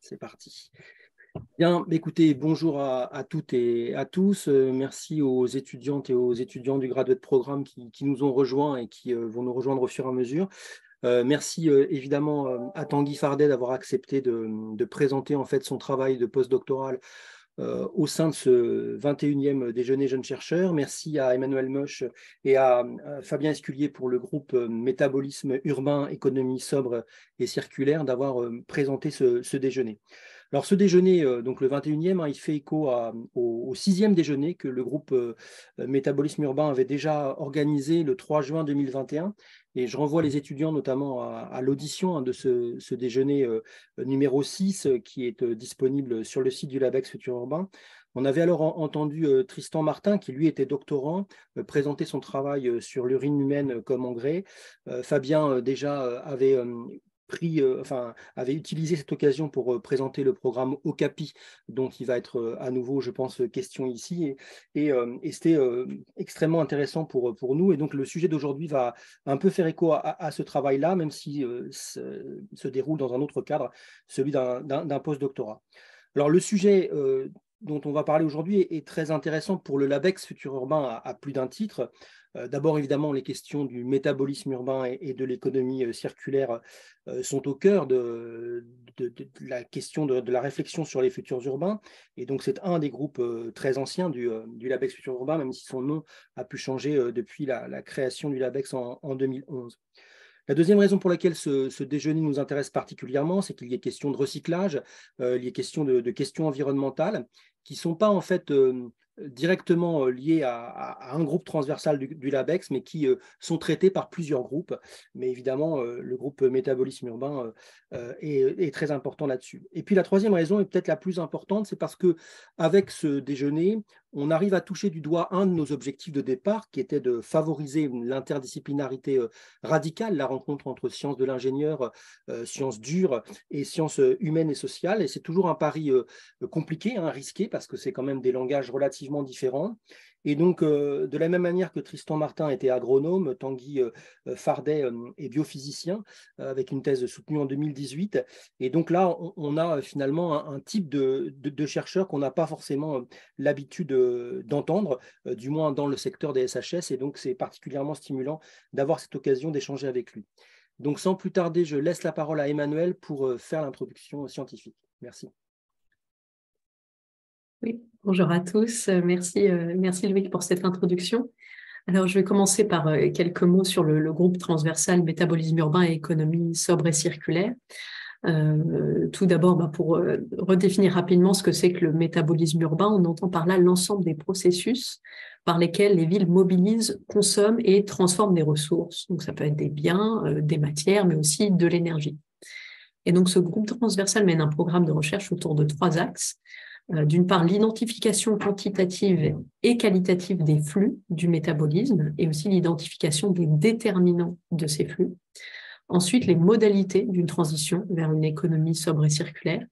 C'est parti. Bien, écoutez, bonjour à toutes et à tous. Merci aux étudiantes et aux étudiants du graduate programme qui nous ont rejoints et qui vont nous rejoindre au fur et à mesure. Merci évidemment à Tanguy Fardet d'avoir accepté de présenter en fait son travail de postdoctoral au sein de ce 21e déjeuner jeunes chercheurs. Merci à Emmanuel Moche et à Fabien Esculier pour le groupe Métabolisme urbain, économie sobre et circulaire d'avoir présenté ce déjeuner. Alors ce déjeuner, donc le 21e, il fait écho au 6e déjeuner que le groupe Métabolisme urbain avait déjà organisé le 3 juin 2021. Et je renvoie les étudiants notamment à l'audition de ce déjeuner numéro 6 qui est disponible sur le site du LabEx Futur Urbain. On avait alors entendu Tristan Martin, qui lui était doctorant, présenter son travail sur l'urine humaine comme engrais. Fabien déjà avait utilisé cette occasion pour présenter le programme OCAPI, dont il va être à nouveau, je pense, question ici. Et c'était extrêmement intéressant pour nous. Et donc, le sujet d'aujourd'hui va un peu faire écho à ce travail-là, même si se déroule dans un autre cadre, celui d'un post-doctorat. Alors, le sujet dont on va parler aujourd'hui est très intéressant pour le LabEx Futur Urbain à plus d'un titre. D'abord, évidemment, les questions du métabolisme urbain et de l'économie circulaire sont au cœur de la question de la réflexion sur les futurs urbains. Et donc, c'est un des groupes très anciens du LabEx Futur Urbain, même si son nom a pu changer depuis la création du LabEx en 2011. La deuxième raison pour laquelle ce déjeuner nous intéresse particulièrement, c'est qu'il y a question de recyclage, il y a question de questions environnementales qui ne sont pas en fait directement liées à un groupe transversal du LabEx, mais qui sont traités par plusieurs groupes. Mais évidemment, le groupe Métabolisme urbain est très important là-dessus. Et puis la troisième raison est peut-être la plus importante, c'est parce qu'avec ce déjeuner, on arrive à toucher du doigt un de nos objectifs de départ, qui était de favoriser l'interdisciplinarité radicale, la rencontre entre sciences de l'ingénieur, sciences dures et sciences humaines et sociales. Et c'est toujours un pari compliqué, risqué, parce que c'est quand même des langages relativement différents. Et donc, de la même manière que Tristan Martin était agronome, Tanguy Fardet est biophysicien, avec une thèse soutenue en 2018. Et donc là, on a finalement un type de chercheur qu'on n'a pas forcément l'habitude d'entendre, du moins dans le secteur des SHS. Et donc, c'est particulièrement stimulant d'avoir cette occasion d'échanger avec lui. Donc, sans plus tarder, je laisse la parole à Emmanuel pour faire l'introduction scientifique. Merci. Oui, bonjour à tous. Merci Loïc pour cette introduction. Alors, je vais commencer par quelques mots sur le groupe transversal métabolisme urbain et économie sobre et circulaire. Tout d'abord, pour redéfinir rapidement ce que c'est que le métabolisme urbain, on entend par là l'ensemble des processus par lesquels les villes mobilisent, consomment et transforment des ressources. Donc, ça peut être des biens, des matières, mais aussi de l'énergie. Et donc, ce groupe transversal mène un programme de recherche autour de 3 axes. D'une part, l'identification quantitative et qualitative des flux du métabolisme et aussi l'identification des déterminants de ces flux. Ensuite, les modalités d'une transition vers une économie sobre et circulaire,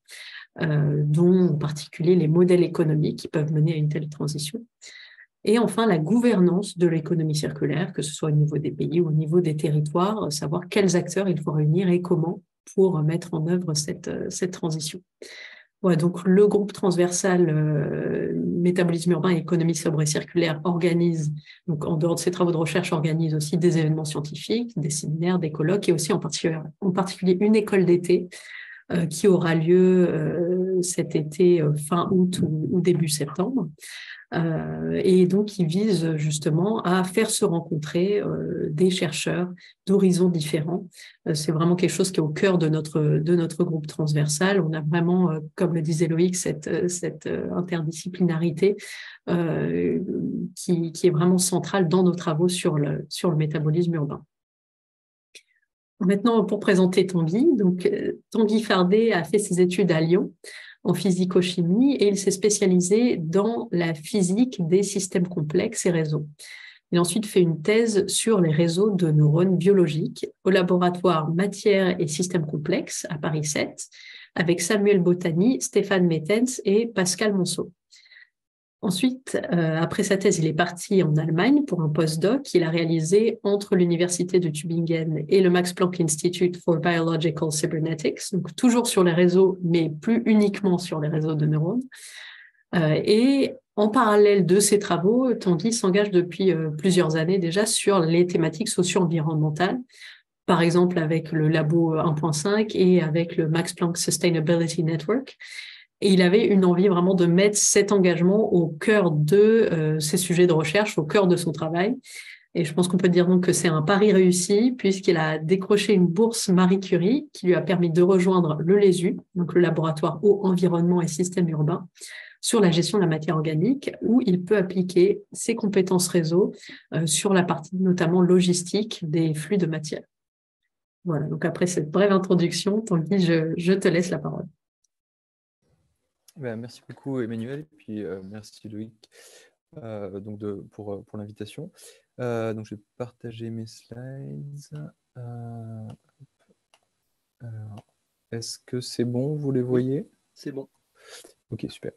dont en particulier les modèles économiques qui peuvent mener à une telle transition. Et enfin, la gouvernance de l'économie circulaire, que ce soit au niveau des pays ou au niveau des territoires, savoir quels acteurs il faut réunir et comment pour mettre en œuvre cette transition. Ouais, donc le groupe transversal métabolisme urbain et économie sobre et circulaire organise, donc en dehors de ses travaux de recherche, organise aussi des événements scientifiques, des séminaires, des colloques et aussi en particulier une école d'été qui aura lieu cet été fin août ou début septembre. Et donc qui vise justement à faire se rencontrer des chercheurs d'horizons différents. C'est vraiment quelque chose qui est au cœur de notre groupe transversal. On a vraiment, comme le disait Loïc, cette interdisciplinarité qui est vraiment centrale dans nos travaux sur le métabolisme urbain. Maintenant, pour présenter Tanguy, donc Tanguy Fardet a fait ses études à Lyon en physico-chimie et il s'est spécialisé dans la physique des systèmes complexes et réseaux. Il a ensuite fait une thèse sur les réseaux de neurones biologiques au laboratoire Matières et Systèmes complexes à Paris 7 avec Samuel Botany, Stéphane Mettens et Pascal Monceau. Ensuite, après sa thèse, il est parti en Allemagne pour un postdoc qu'il a réalisé entre l'Université de Tübingen et le Max Planck Institute for Biological Cybernetics, donc toujours sur les réseaux, mais plus uniquement sur les réseaux de neurones. Et en parallèle de ces travaux, Tanguy s'engage depuis plusieurs années déjà sur les thématiques socio-environnementales, par exemple avec le Labo 1.5 et avec le Max Planck Sustainability Network. Et il avait une envie vraiment de mettre cet engagement au cœur de ses sujets de recherche, au cœur de son travail. Et je pense qu'on peut dire donc que c'est un pari réussi, puisqu'il a décroché une bourse Marie Curie qui lui a permis de rejoindre le LESU, donc le laboratoire eau, environnement et système urbain, sur la gestion de la matière organique, où il peut appliquer ses compétences réseau sur la partie notamment logistique des flux de matière. Voilà, donc après cette brève introduction, Tanguy, je te laisse la parole. Ben, merci beaucoup Emmanuel, et puis merci Loïc pour l'invitation. Donc je vais partager mes slides. Est-ce que c'est bon, vous les voyez? Oui, c'est bon. Ok, super.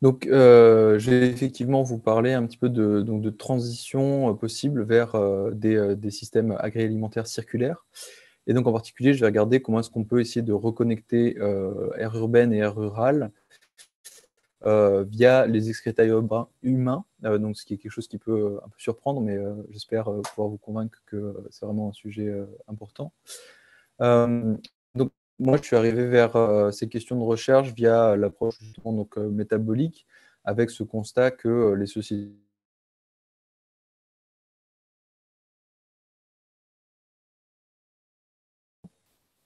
Donc je vais effectivement vous parler un petit peu de transition possible vers des systèmes agroalimentaires circulaires. Et donc en particulier, je vais regarder comment est-ce qu'on peut essayer de reconnecter aire urbaine et aire rurale via les excréta humains, donc ce qui est quelque chose qui peut un peu surprendre, mais j'espère pouvoir vous convaincre que c'est vraiment un sujet important. Donc moi, je suis arrivé vers ces questions de recherche via l'approche justement donc métabolique, avec ce constat que les sociétés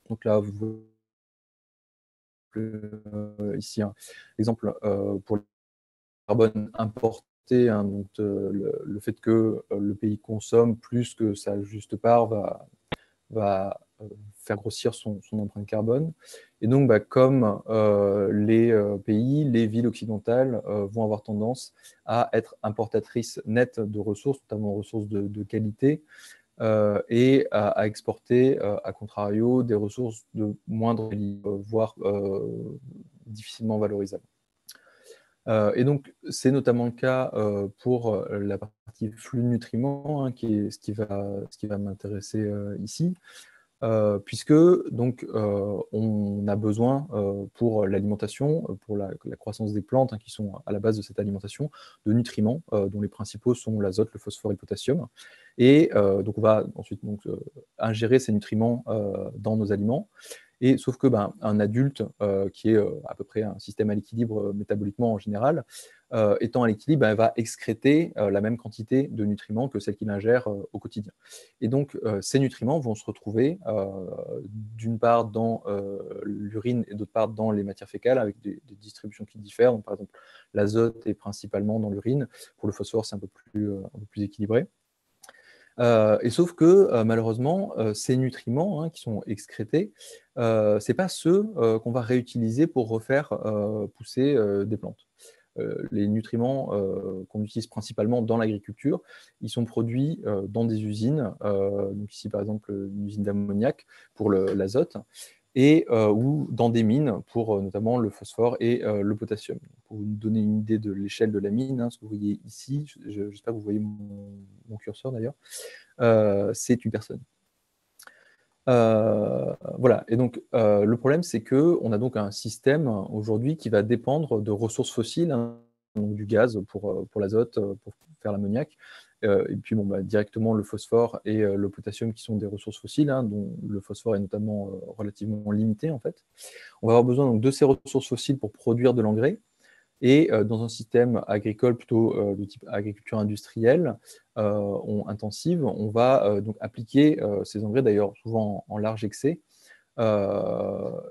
donc là, vous voyez ici un exemple pour le carbone importé, hein, donc le fait que le pays consomme plus que sa juste part va faire grossir son empreinte carbone. Et donc, comme les pays, les villes occidentales vont avoir tendance à être importatrices nettes de ressources, notamment ressources de qualité, et à exporter, à contrario, des ressources de moindre qualité, voire difficilement valorisables. Et donc, c'est notamment le cas pour la partie flux de nutriments, hein, qui est ce qui va m'intéresser ici. Puisque donc on a besoin pour l'alimentation, pour la croissance des plantes, hein, qui sont à la base de cette alimentation, de nutriments dont les principaux sont l'azote, le phosphore et le potassium. Et donc on va ensuite ingérer ces nutriments dans nos aliments. Et sauf que un adulte qui est à peu près un système à l'équilibre métaboliquement en général, étant à l'équilibre, va excréter la même quantité de nutriments que celle qu'il ingère au quotidien. Et donc, ces nutriments vont se retrouver d'une part dans l'urine et d'autre part dans les matières fécales, avec des distributions qui diffèrent. Donc, par exemple, l'azote est principalement dans l'urine. Pour le phosphore, c'est un peu plus équilibré. Et sauf que malheureusement, ces nutriments, hein, qui sont excrétés, c'est pas ceux qu'on va réutiliser pour refaire pousser des plantes. Les nutriments qu'on utilise principalement dans l'agriculture, ils sont produits dans des usines, donc ici par exemple une usine d'ammoniac pour l'azote, et ou dans des mines pour notamment le phosphore et le potassium. Pour vous donner une idée de l'échelle de la mine, hein, ce que vous voyez ici, j'espère que vous voyez mon curseur d'ailleurs, c'est une personne. Voilà, et donc le problème, c'est qu'on a donc un système aujourd'hui qui va dépendre de ressources fossiles, hein, donc du gaz pour l'azote, pour faire l'ammoniac, et puis directement le phosphore et le potassium qui sont des ressources fossiles, hein, dont le phosphore est notamment relativement limité en fait. On va avoir besoin donc, de ces ressources fossiles pour produire de l'engrais. Et dans un système agricole plutôt de type agriculture industrielle, intensive, on va donc appliquer ces engrais, d'ailleurs souvent en large excès,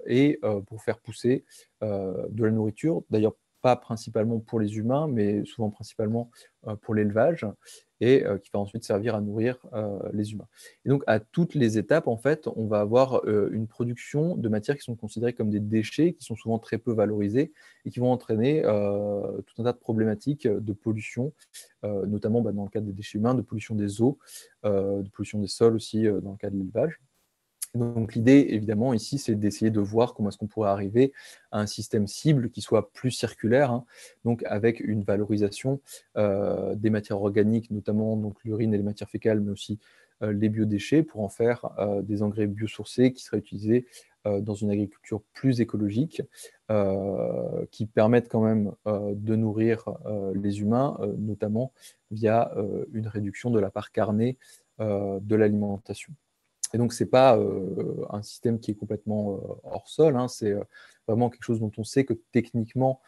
et pour faire pousser de la nourriture, d'ailleurs pas principalement pour les humains, mais souvent principalement pour l'élevage, et qui va ensuite servir à nourrir les humains. Et donc à toutes les étapes, en fait, on va avoir une production de matières qui sont considérées comme des déchets, qui sont souvent très peu valorisés, et qui vont entraîner tout un tas de problématiques de pollution, notamment dans le cadre des déchets humains, de pollution des eaux, de pollution des sols aussi dans le cas de l'élevage. Donc l'idée, évidemment, ici, c'est d'essayer de voir comment est-ce qu'on pourrait arriver à un système cible qui soit plus circulaire, hein, donc avec une valorisation des matières organiques, notamment donc l'urine et les matières fécales, mais aussi les biodéchets, pour en faire des engrais biosourcés qui seraient utilisés dans une agriculture plus écologique, qui permettent quand même de nourrir les humains, notamment via une réduction de la part carnée de l'alimentation. Et donc, ce n'est pas un système qui est complètement hors sol, hein, c'est vraiment quelque chose dont on sait que techniquement,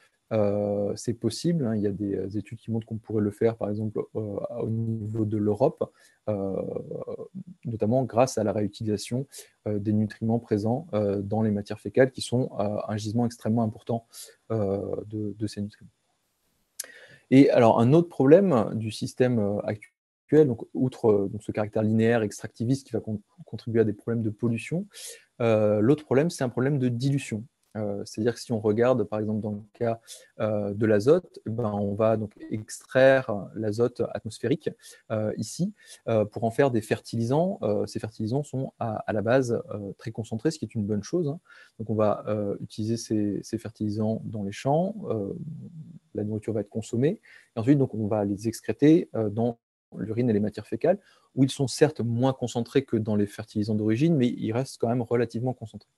c'est possible, hein. Il y a des études qui montrent qu'on pourrait le faire, par exemple, au niveau de l'Europe, notamment grâce à la réutilisation des nutriments présents dans les matières fécales, qui sont un gisement extrêmement important de ces nutriments. Et alors, un autre problème du système actuel, donc, outre donc, ce caractère linéaire, extractiviste qui va contribuer à des problèmes de pollution, l'autre problème, c'est un problème de dilution. C'est-à-dire que si on regarde, par exemple, dans le cas de l'azote, ben, on va donc extraire l'azote atmosphérique ici pour en faire des fertilisants. Ces fertilisants sont à la base très concentrés, ce qui est une bonne chose, hein. Donc on va utiliser ces fertilisants dans les champs, la nourriture va être consommée, et ensuite donc, on va les excréter dans l'urine et les matières fécales, où ils sont certes moins concentrés que dans les fertilisants d'origine, mais ils restent quand même relativement concentrés.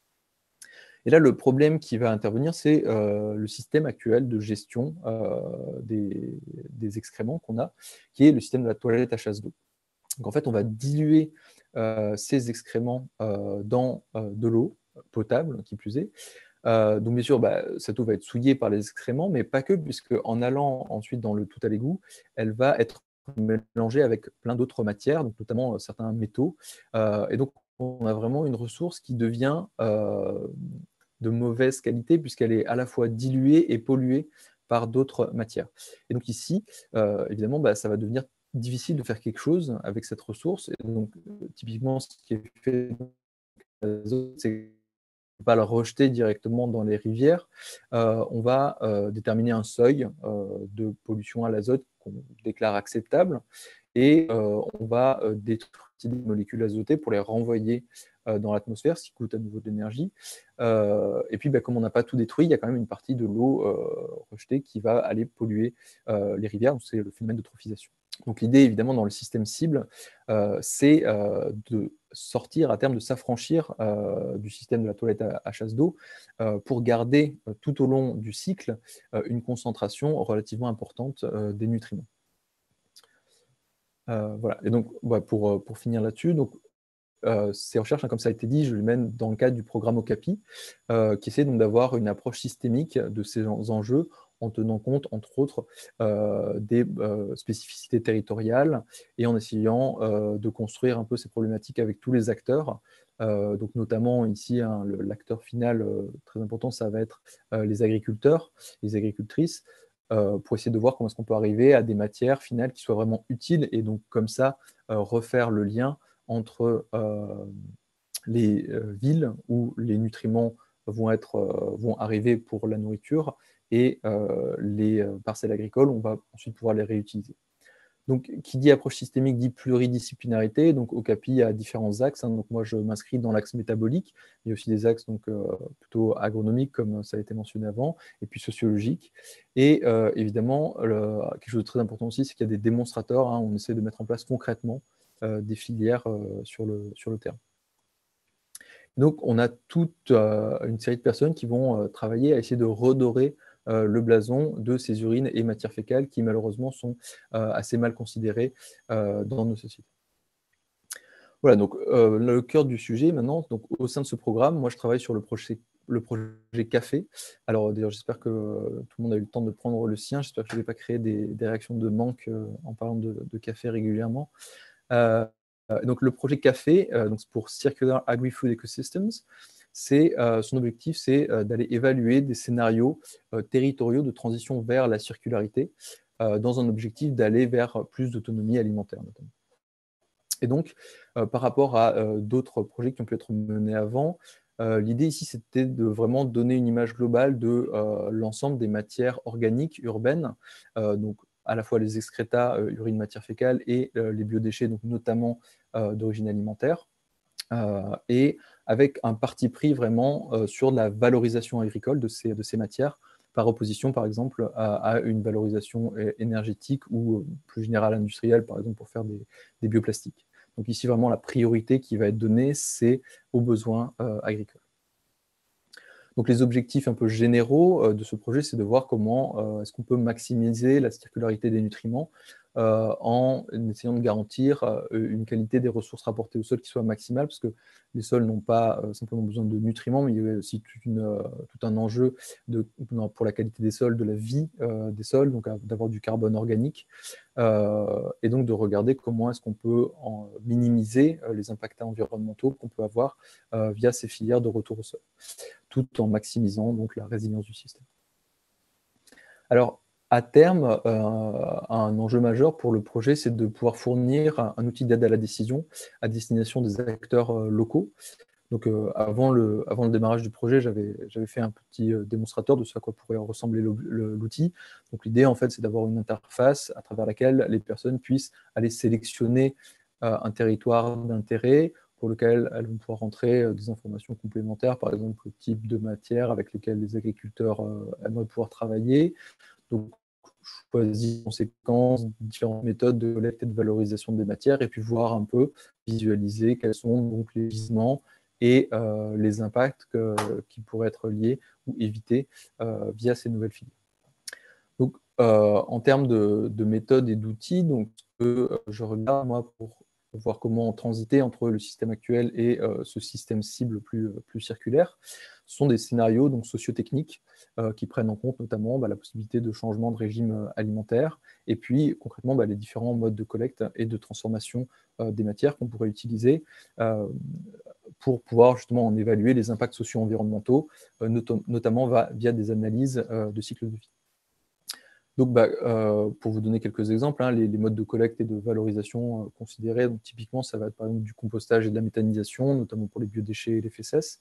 Et là, le problème qui va intervenir, c'est le système actuel de gestion des excréments qu'on a, qui est le système de la toilette à chasse d'eau. Donc en fait, on va diluer ces excréments dans de l'eau potable, qui plus est. Donc bien sûr, cette eau va être souillée par les excréments, mais pas que, puisque en allant ensuite dans le tout à l'égout, elle va être mélangée avec plein d'autres matières, donc notamment certains métaux. Et donc on a vraiment une ressource qui devient de mauvaise qualité, puisqu'elle est à la fois diluée et polluée par d'autres matières. Et donc ici, évidemment, ça va devenir difficile de faire quelque chose avec cette ressource. Et donc typiquement, ce qui est fait, c'est pas le rejeter directement dans les rivières, on va déterminer un seuil de pollution à l'azote qu'on déclare acceptable, et on va détruire des molécules azotées pour les renvoyer dans l'atmosphère, ce qui coûte à nouveau de l'énergie. Et puis, comme on n'a pas tout détruit, il y a quand même une partie de l'eau rejetée qui va aller polluer les rivières. C'est le phénomène d'eutrophisation. Donc l'idée, évidemment, dans le système cible, c'est de sortir à terme, de s'affranchir du système de la toilette à chasse d'eau pour garder tout au long du cycle une concentration relativement importante des nutriments. Voilà. Et donc, pour finir là-dessus, ces recherches, comme ça a été dit, je les mène dans le cadre du programme OCAPI, qui essaie donc d'avoir une approche systémique de ces enjeux en tenant compte, entre autres, des spécificités territoriales et en essayant de construire un peu ces problématiques avec tous les acteurs. Donc notamment ici, hein, l'acteur final très important, ça va être les agriculteurs, les agricultrices, pour essayer de voir comment est-ce qu'on peut arriver à des matières finales qui soient vraiment utiles, et donc comme ça, refaire le lien entre les villes où les nutriments vont arriver pour la nourriture et les parcelles agricoles, on va ensuite pouvoir les réutiliser. Donc, qui dit approche systémique dit pluridisciplinarité. Donc, OCAPI a différents axes, hein. Donc, moi, je m'inscris dans l'axe métabolique. Il y a aussi des axes donc, plutôt agronomiques, comme ça a été mentionné avant, et puis sociologiques. Et évidemment, quelque chose de très important aussi, c'est qu'il y a des démonstrateurs, hein. On essaie de mettre en place concrètement des filières sur le terrain. Donc, on a toute une série de personnes qui vont travailler à essayer de redorer le blason de ces urines et matières fécales qui, malheureusement, sont assez mal considérées dans nos sociétés. Voilà, donc le cœur du sujet maintenant, donc, au sein de ce programme, moi, je travaille sur le projet café. Alors, d'ailleurs, j'espère que tout le monde a eu le temps de prendre le sien. J'espère que je ne vais pas créer des réactions de manque en parlant de café régulièrement. Donc le projet café, donc pour Circular Agri-Food Ecosystems, son objectif, c'est d'aller évaluer des scénarios territoriaux de transition vers la circularité, dans un objectif d'aller vers plus d'autonomie alimentaire notamment. Et donc, par rapport à d'autres projets qui ont pu être menés avant, l'idée ici, c'était de vraiment donner une image globale de l'ensemble des matières organiques urbaines, donc à la fois les excrétas, urine, matière fécale, et les biodéchets, donc notamment d'origine alimentaire, et avec un parti pris vraiment sur la valorisation agricole de ces matières, par opposition, par exemple, à une valorisation énergétique ou plus générale industrielle, par exemple, pour faire des bioplastiques. Donc ici, vraiment, la priorité qui va être donnée, c'est aux besoins agricoles. Donc les objectifs un peu généraux de ce projet, c'est de voir comment est-ce qu'on peut maximiser la circularité des nutriments en essayant de garantir une qualité des ressources rapportées au sol qui soit maximale, parce que les sols n'ont pas simplement besoin de nutriments, mais il y a aussi tout un enjeu pour la qualité des sols, de la vie des sols, donc d'avoir du carbone organique, et donc de regarder comment est-ce qu'on peut minimiser les impacts environnementaux qu'on peut avoir via ces filières de retour au sol, tout en maximisant donc la résilience du système. Alors, à terme, un enjeu majeur pour le projet, c'est de pouvoir fournir un outil d'aide à la décision à destination des acteurs locaux. Donc, avant le démarrage du projet, j'avais fait un petit démonstrateur de ce à quoi pourrait ressembler l'outil. Donc, l'idée, en fait, c'est d'avoir une interface à travers laquelle les personnes puissent aller sélectionner un territoire d'intérêt pour lequel elles vont pouvoir rentrer des informations complémentaires, par exemple le type de matière avec lesquelles les agriculteurs aimeraient pouvoir travailler. Donc, choisir en conséquence différentes méthodes de collecte et de valorisation des matières et puis voir un peu, visualiser quels sont donc les gisements et les impacts qui pourraient être liés ou évités via ces nouvelles filières. Donc, en termes de méthodes et d'outils, donc, je regarde moi pour voir comment transiter entre le système actuel et ce système cible plus circulaire. Ce sont des scénarios donc socio-techniques qui prennent en compte notamment la possibilité de changement de régime alimentaire et puis concrètement les différents modes de collecte et de transformation des matières qu'on pourrait utiliser pour pouvoir justement en évaluer les impacts socio-environnementaux, notamment via des analyses de cycle de vie. Donc, pour vous donner quelques exemples, les modes de collecte et de valorisation considérés, donc typiquement, ça va être par exemple du compostage et de la méthanisation, notamment pour les biodéchets et les fesses.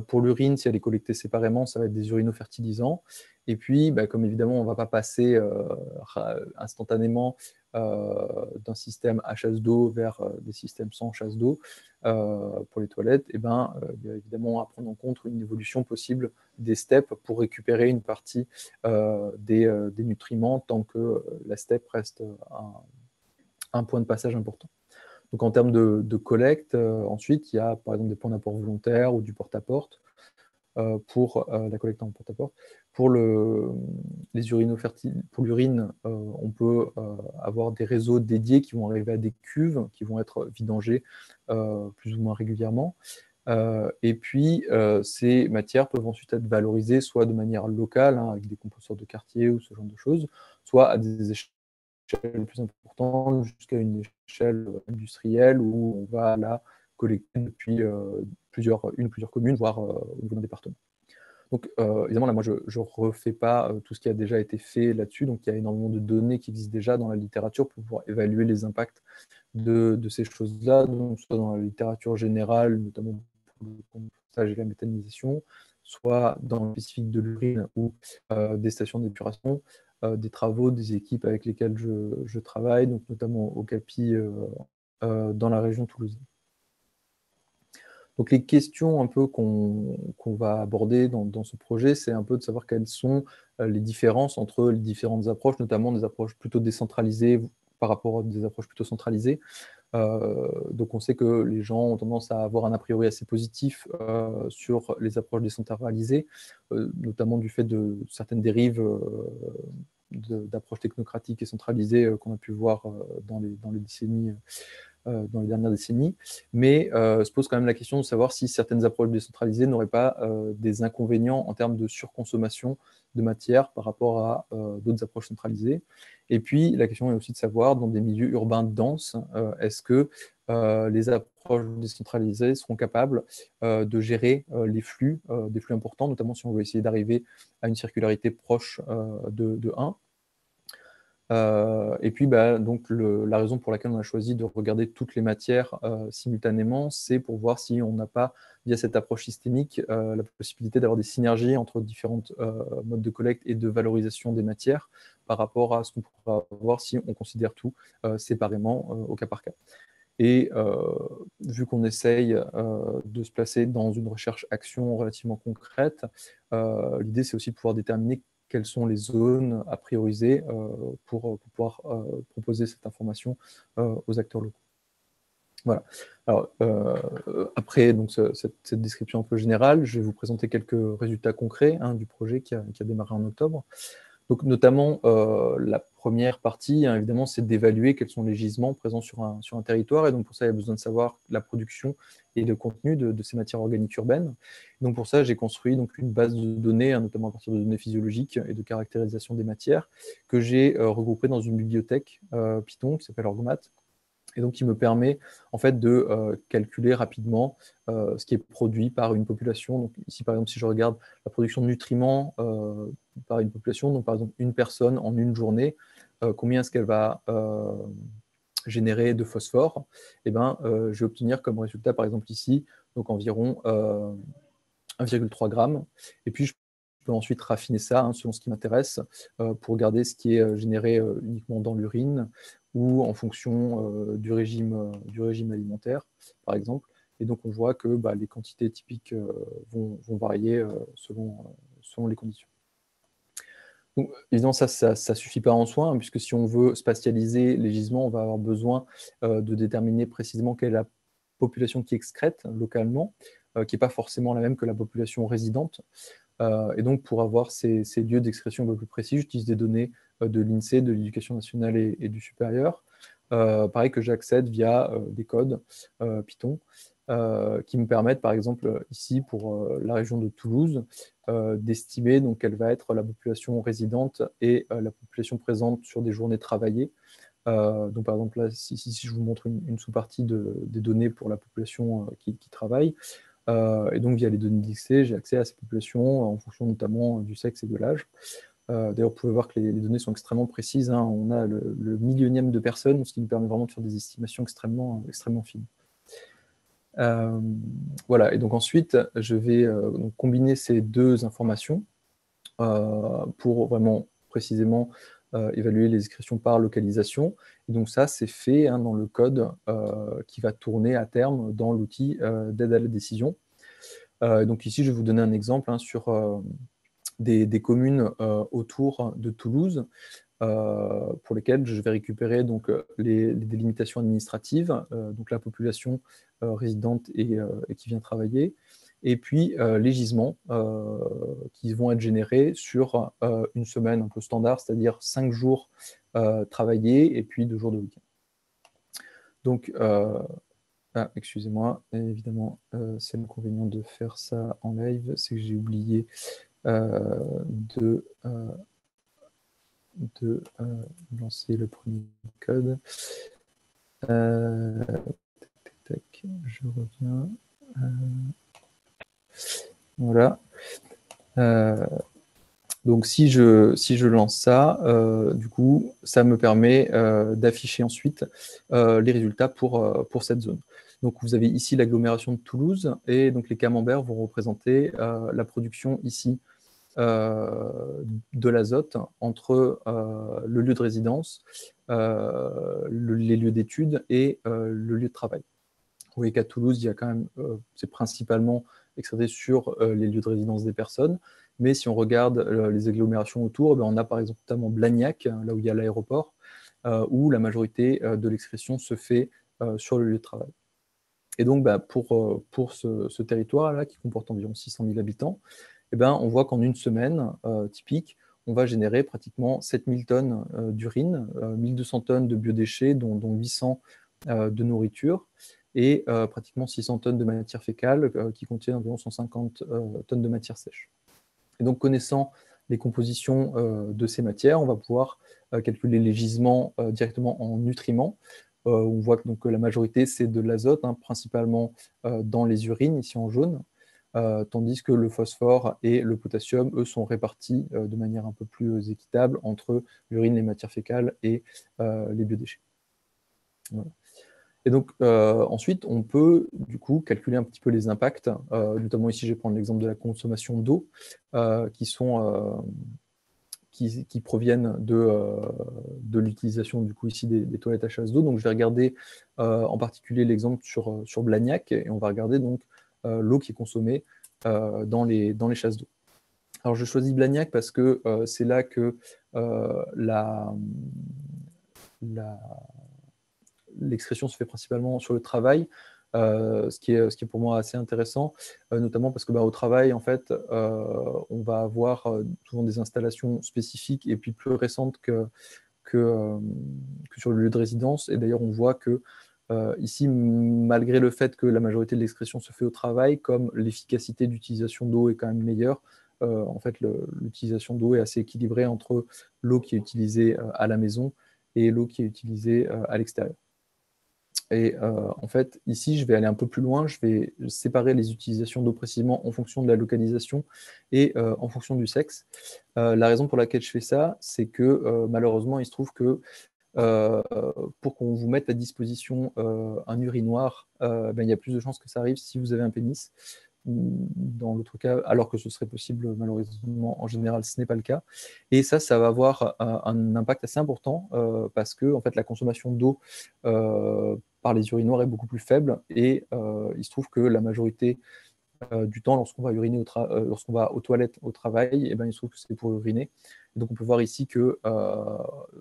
Pour l'urine, si elle est collectée séparément, ça va être des urinofertilisants. Et puis, comme évidemment, on ne va pas passer instantanément d'un système à chasse d'eau vers des systèmes sans chasse d'eau pour les toilettes, il y a évidemment à prendre en compte une évolution possible des steppes pour récupérer une partie des nutriments tant que la steppe reste un point de passage important. Donc en termes de collecte, ensuite, il y a par exemple des points d'apport volontaires ou du porte-à-porte pour la collecte en porte-à-porte. Pour l'urine, on peut avoir des réseaux dédiés qui vont arriver à des cuves, qui vont être vidangées plus ou moins régulièrement. Et puis, ces matières peuvent ensuite être valorisées soit de manière locale, avec des composteurs de quartier ou ce genre de choses, soit à des échelles plus importantes, jusqu'à une échelle industrielle où on va la collecter depuis plusieurs communes, voire au niveau d'un département. Donc, évidemment, là, moi, je ne refais pas tout ce qui a déjà été fait là-dessus. Donc, il y a énormément de données qui existent déjà dans la littérature pour pouvoir évaluer les impacts de ces choses-là, donc soit dans la littérature générale, notamment pour le compostage et la méthanisation, soit dans le spécifique de l'urine ou des stations d'épuration, des travaux des équipes avec lesquelles je travaille, donc notamment au CAPI dans la région toulousaine. Donc les questions un peu qu'on va aborder dans ce projet, c'est un peu de savoir quelles sont les différences entre les différentes approches, notamment des approches plutôt décentralisées par rapport à des approches plutôt centralisées. Donc on sait que les gens ont tendance à avoir un a priori assez positif sur les approches décentralisées, notamment du fait de certaines dérives d'approches technocratiques et centralisées qu'on a pu voir dans les décennies dans les dernières décennies, mais se pose quand même la question de savoir si certaines approches décentralisées n'auraient pas des inconvénients en termes de surconsommation de matière par rapport à d'autres approches centralisées. Et puis, la question est aussi de savoir, dans des milieux urbains denses, est-ce que les approches décentralisées seront capables de gérer les flux, des flux importants, notamment si on veut essayer d'arriver à une circularité proche de 1. Et puis, donc la raison pour laquelle on a choisi de regarder toutes les matières simultanément, c'est pour voir si on n'a pas, via cette approche systémique, la possibilité d'avoir des synergies entre différents modes de collecte et de valorisation des matières par rapport à ce qu'on pourra voir si on considère tout séparément au cas par cas. Et vu qu'on essaye de se placer dans une recherche-action relativement concrète, l'idée, c'est aussi de pouvoir déterminer quelles sont les zones à prioriser pour pouvoir proposer cette information aux acteurs locaux. Voilà. Alors, après donc, cette description un peu générale, je vais vous présenter quelques résultats concrets du projet qui a démarré en octobre. Donc, notamment, la première partie, évidemment, c'est d'évaluer quels sont les gisements présents sur un territoire. Et donc, pour ça, il y a besoin de savoir la production et le contenu de ces matières organiques urbaines. Donc, pour ça, j'ai construit donc, une base de données, notamment à partir de données physiologiques et de caractérisation des matières, que j'ai regroupée dans une bibliothèque Python qui s'appelle Orgmat, et donc qui me permet en fait de calculer rapidement ce qui est produit par une population. Donc ici, par exemple, si je regarde la production de nutriments par une population, donc par exemple une personne en une journée, combien est-ce qu'elle va générer de phosphore, et ben, je vais obtenir comme résultat, par exemple ici, donc environ 1,3 g. Et puis, je peux ensuite raffiner ça selon ce qui m'intéresse pour regarder ce qui est généré uniquement dans l'urine ou en fonction du régime alimentaire, par exemple. Et donc, on voit que les quantités typiques vont varier selon les conditions. Donc, évidemment, ça ne suffit pas en soi, puisque si on veut spatialiser les gisements, on va avoir besoin de déterminer précisément quelle est la population qui excrète localement, qui n'est pas forcément la même que la population résidente. Et donc, pour avoir ces lieux d'expression un peu plus précis, j'utilise des données de l'INSEE, de l'Éducation nationale et du supérieur. Pareil, que j'accède via des codes Python qui me permettent, par exemple, ici, pour la région de Toulouse, d'estimer donc quelle va être la population résidente et la population présente sur des journées travaillées. Donc, par exemple, là, si je vous montre une sous-partie des données pour la population qui travaille, et donc, via les données d'INSEE, j'ai accès à ces populations en fonction notamment du sexe et de l'âge. D'ailleurs, vous pouvez voir que les données sont extrêmement précises. On a le millionième de personnes, ce qui nous permet vraiment de faire des estimations extrêmement fines. Voilà, et donc ensuite, je vais donc combiner ces deux informations pour vraiment précisément évaluer les excrétions par localisation. Et donc ça, c'est fait dans le code qui va tourner à terme dans l'outil d'aide à la décision. Donc ici, je vais vous donner un exemple sur des communes autour de Toulouse, pour lesquelles je vais récupérer donc, les délimitations administratives, donc la population résidente et qui vient travailler, et puis les gisements qui vont être générés sur une semaine un peu standard, c'est-à-dire 5 jours travaillés et puis 2 jours de week-end. Donc, excusez-moi, évidemment, c'est l'inconvénient de faire ça en live, c'est que j'ai oublié de lancer le premier code. Je reviens. Voilà. Donc, si je lance ça, du coup, ça me permet d'afficher ensuite les résultats pour cette zone. Donc, vous avez ici l'agglomération de Toulouse, et donc les camemberts vont représenter la production ici de l'azote entre le lieu de résidence, les lieux d'études et le lieu de travail. Vous voyez qu'à Toulouse, il y a quand même, c'est principalement extrait sur les lieux de résidence des personnes, mais si on regarde les agglomérations autour, on a par exemple notamment Blagnac, là où il y a l'aéroport, où la majorité de l'excrétion se fait sur le lieu de travail. Et donc, pour ce territoire-là, qui comporte environ 600 000 habitants, on voit qu'en une semaine typique, on va générer pratiquement 7000 tonnes d'urine, 1200 tonnes de biodéchets, dont 800 de nourriture, et pratiquement 600 tonnes de matière fécale qui contiennent environ 150 tonnes de matière sèche. Et donc, connaissant les compositions de ces matières, on va pouvoir calculer les gisements directement en nutriments. On voit que donc, la majorité, c'est de l'azote, principalement dans les urines, ici en jaune, tandis que le phosphore et le potassium, eux, sont répartis de manière un peu plus équitable entre l'urine, les matières fécales et les biodéchets. Voilà. Et donc, ensuite, on peut du coup calculer un petit peu les impacts, qui proviennent de l'utilisation du coup ici des toilettes à chasse d'eau. Donc je vais regarder en particulier l'exemple sur Blagnac, et on va regarder donc l'eau qui est consommée dans les chasses d'eau. Alors je choisis Blagnac parce que c'est là que l'excrétion se fait principalement sur le travail, ce qui est pour moi assez intéressant, notamment parce que au travail, en fait, on va avoir souvent des installations spécifiques et puis plus récentes que sur le lieu de résidence. Et d'ailleurs, on voit que ici, malgré le fait que la majorité de l'excrétion se fait au travail, comme l'efficacité d'utilisation d'eau est quand même meilleure, en fait, l'utilisation d'eau est assez équilibrée entre l'eau qui est utilisée à la maison et l'eau qui est utilisée à l'extérieur. Et en fait, ici, je vais aller un peu plus loin, je vais séparer les utilisations d'eau précisément en fonction de la localisation et en fonction du sexe. La raison pour laquelle je fais ça, c'est que malheureusement, il se trouve que pour qu'on vous mette à disposition un urinoir, il y a plus de chances que ça arrive si vous avez un pénis. Dans l'autre cas, alors que ce serait possible, malheureusement, en général, ce n'est pas le cas. Et ça va avoir un impact assez important parce que en fait, la consommation d'eau par les urinoirs est beaucoup plus faible et il se trouve que la majorité du temps, lorsqu'on va uriner lorsqu'on va aux toilettes au travail, et il se trouve que c'est pour uriner. Et donc on peut voir ici que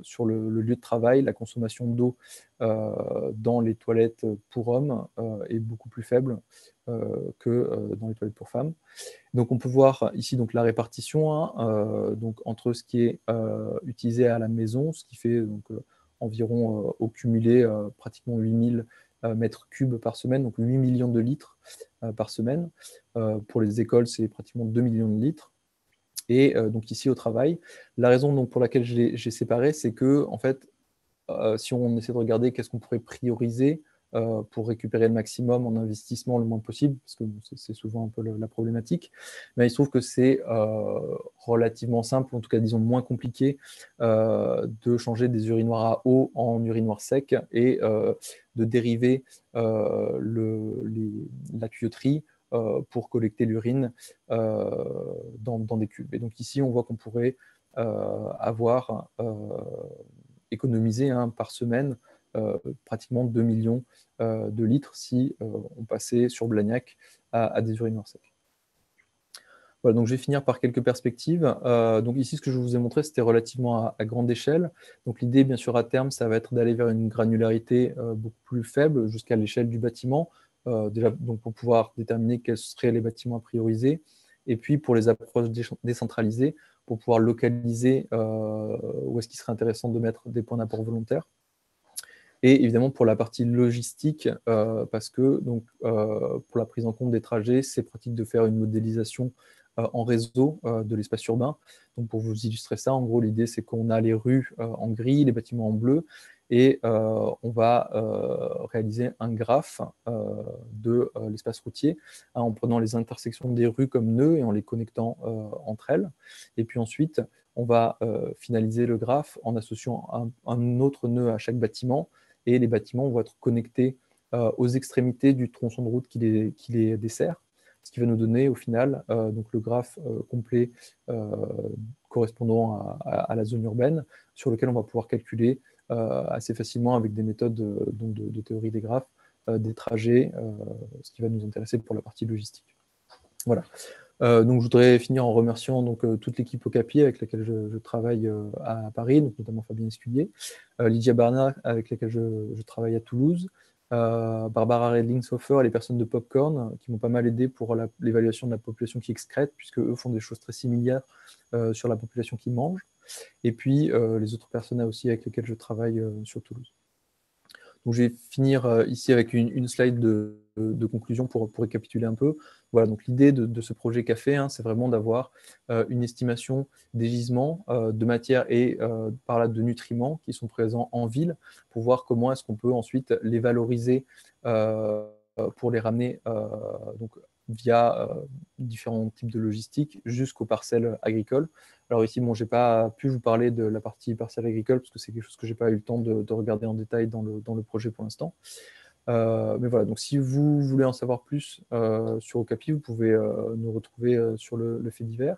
sur le lieu de travail, la consommation d'eau dans les toilettes pour hommes est beaucoup plus faible que dans les toilettes pour femmes. Donc on peut voir ici donc, la répartition donc, entre ce qui est utilisé à la maison, ce qui fait donc, environ au cumulé pratiquement 8000 mètres cubes par semaine, donc 8 millions de litres par semaine. Pour les écoles, c'est pratiquement 2 millions de litres. Et donc ici au travail, la raison donc, pour laquelle j'ai séparé, c'est que en fait, si on essaie de regarder qu'est-ce qu'on pourrait prioriser pour récupérer le maximum en investissement le moins possible, parce que c'est souvent un peu la problématique, mais il se trouve que c'est relativement simple, en tout cas disons moins compliqué, de changer des urinoirs à eau en urinoirs secs et de dériver la tuyauterie pour collecter l'urine dans des cubes. Et donc ici, on voit qu'on pourrait avoir économiser par semaine pratiquement 2 millions de litres si on passait sur Blagnac à des urinoirs secs. Voilà, donc je vais finir par quelques perspectives. Donc ici, ce que je vous ai montré, c'était relativement à grande échelle. Donc l'idée, bien sûr, à terme, ça va être d'aller vers une granularité beaucoup plus faible, jusqu'à l'échelle du bâtiment, déjà donc pour pouvoir déterminer quels seraient les bâtiments à prioriser, et puis pour les approches décentralisées, pour pouvoir localiser où est-ce qu'il serait intéressant de mettre des points d'apport volontaires. Et évidemment pour la partie logistique, parce que donc, pour la prise en compte des trajets, c'est pratique de faire une modélisation en réseau de l'espace urbain. Donc pour vous illustrer ça, en gros, l'idée c'est qu'on a les rues en gris, les bâtiments en bleu, et on va réaliser un graphe de l'espace routier en prenant les intersections des rues comme nœuds et en les connectant entre elles. Et puis ensuite, on va finaliser le graphe en associant un autre nœud à chaque bâtiment, et les bâtiments vont être connectés aux extrémités du tronçon de route qui les dessert, ce qui va nous donner au final donc le graphe complet correspondant à la zone urbaine, sur lequel on va pouvoir calculer assez facilement avec des méthodes de théorie des graphes, des trajets, ce qui va nous intéresser pour la partie logistique. Voilà. Donc je voudrais finir en remerciant donc, toute l'équipe Okapi avec laquelle je travaille à Paris, donc notamment Fabien Esculier, Lydia Barnard avec laquelle je travaille à Toulouse, Barbara Redling-Soffer et les personnes de Popcorn qui m'ont pas mal aidé pour l'évaluation de la population qui excrète, puisque eux font des choses très similaires sur la population qui mange, et puis les autres personnes aussi avec lesquelles je travaille sur Toulouse. Donc je vais finir ici avec une slide de conclusion pour récapituler un peu. Voilà, donc l'idée de ce projet café, c'est vraiment d'avoir une estimation des gisements de matière et par là de nutriments qui sont présents en ville, pour voir comment est-ce qu'on peut ensuite les valoriser pour les ramener donc, via différents types de logistique jusqu'aux parcelles agricoles. Alors ici, bon, je n'ai pas pu vous parler de la partie parcelle agricole parce que c'est quelque chose que je n'ai pas eu le temps de regarder en détail dans le projet pour l'instant. Mais voilà, donc si vous voulez en savoir plus sur Okapi, vous pouvez nous retrouver sur le fait divers.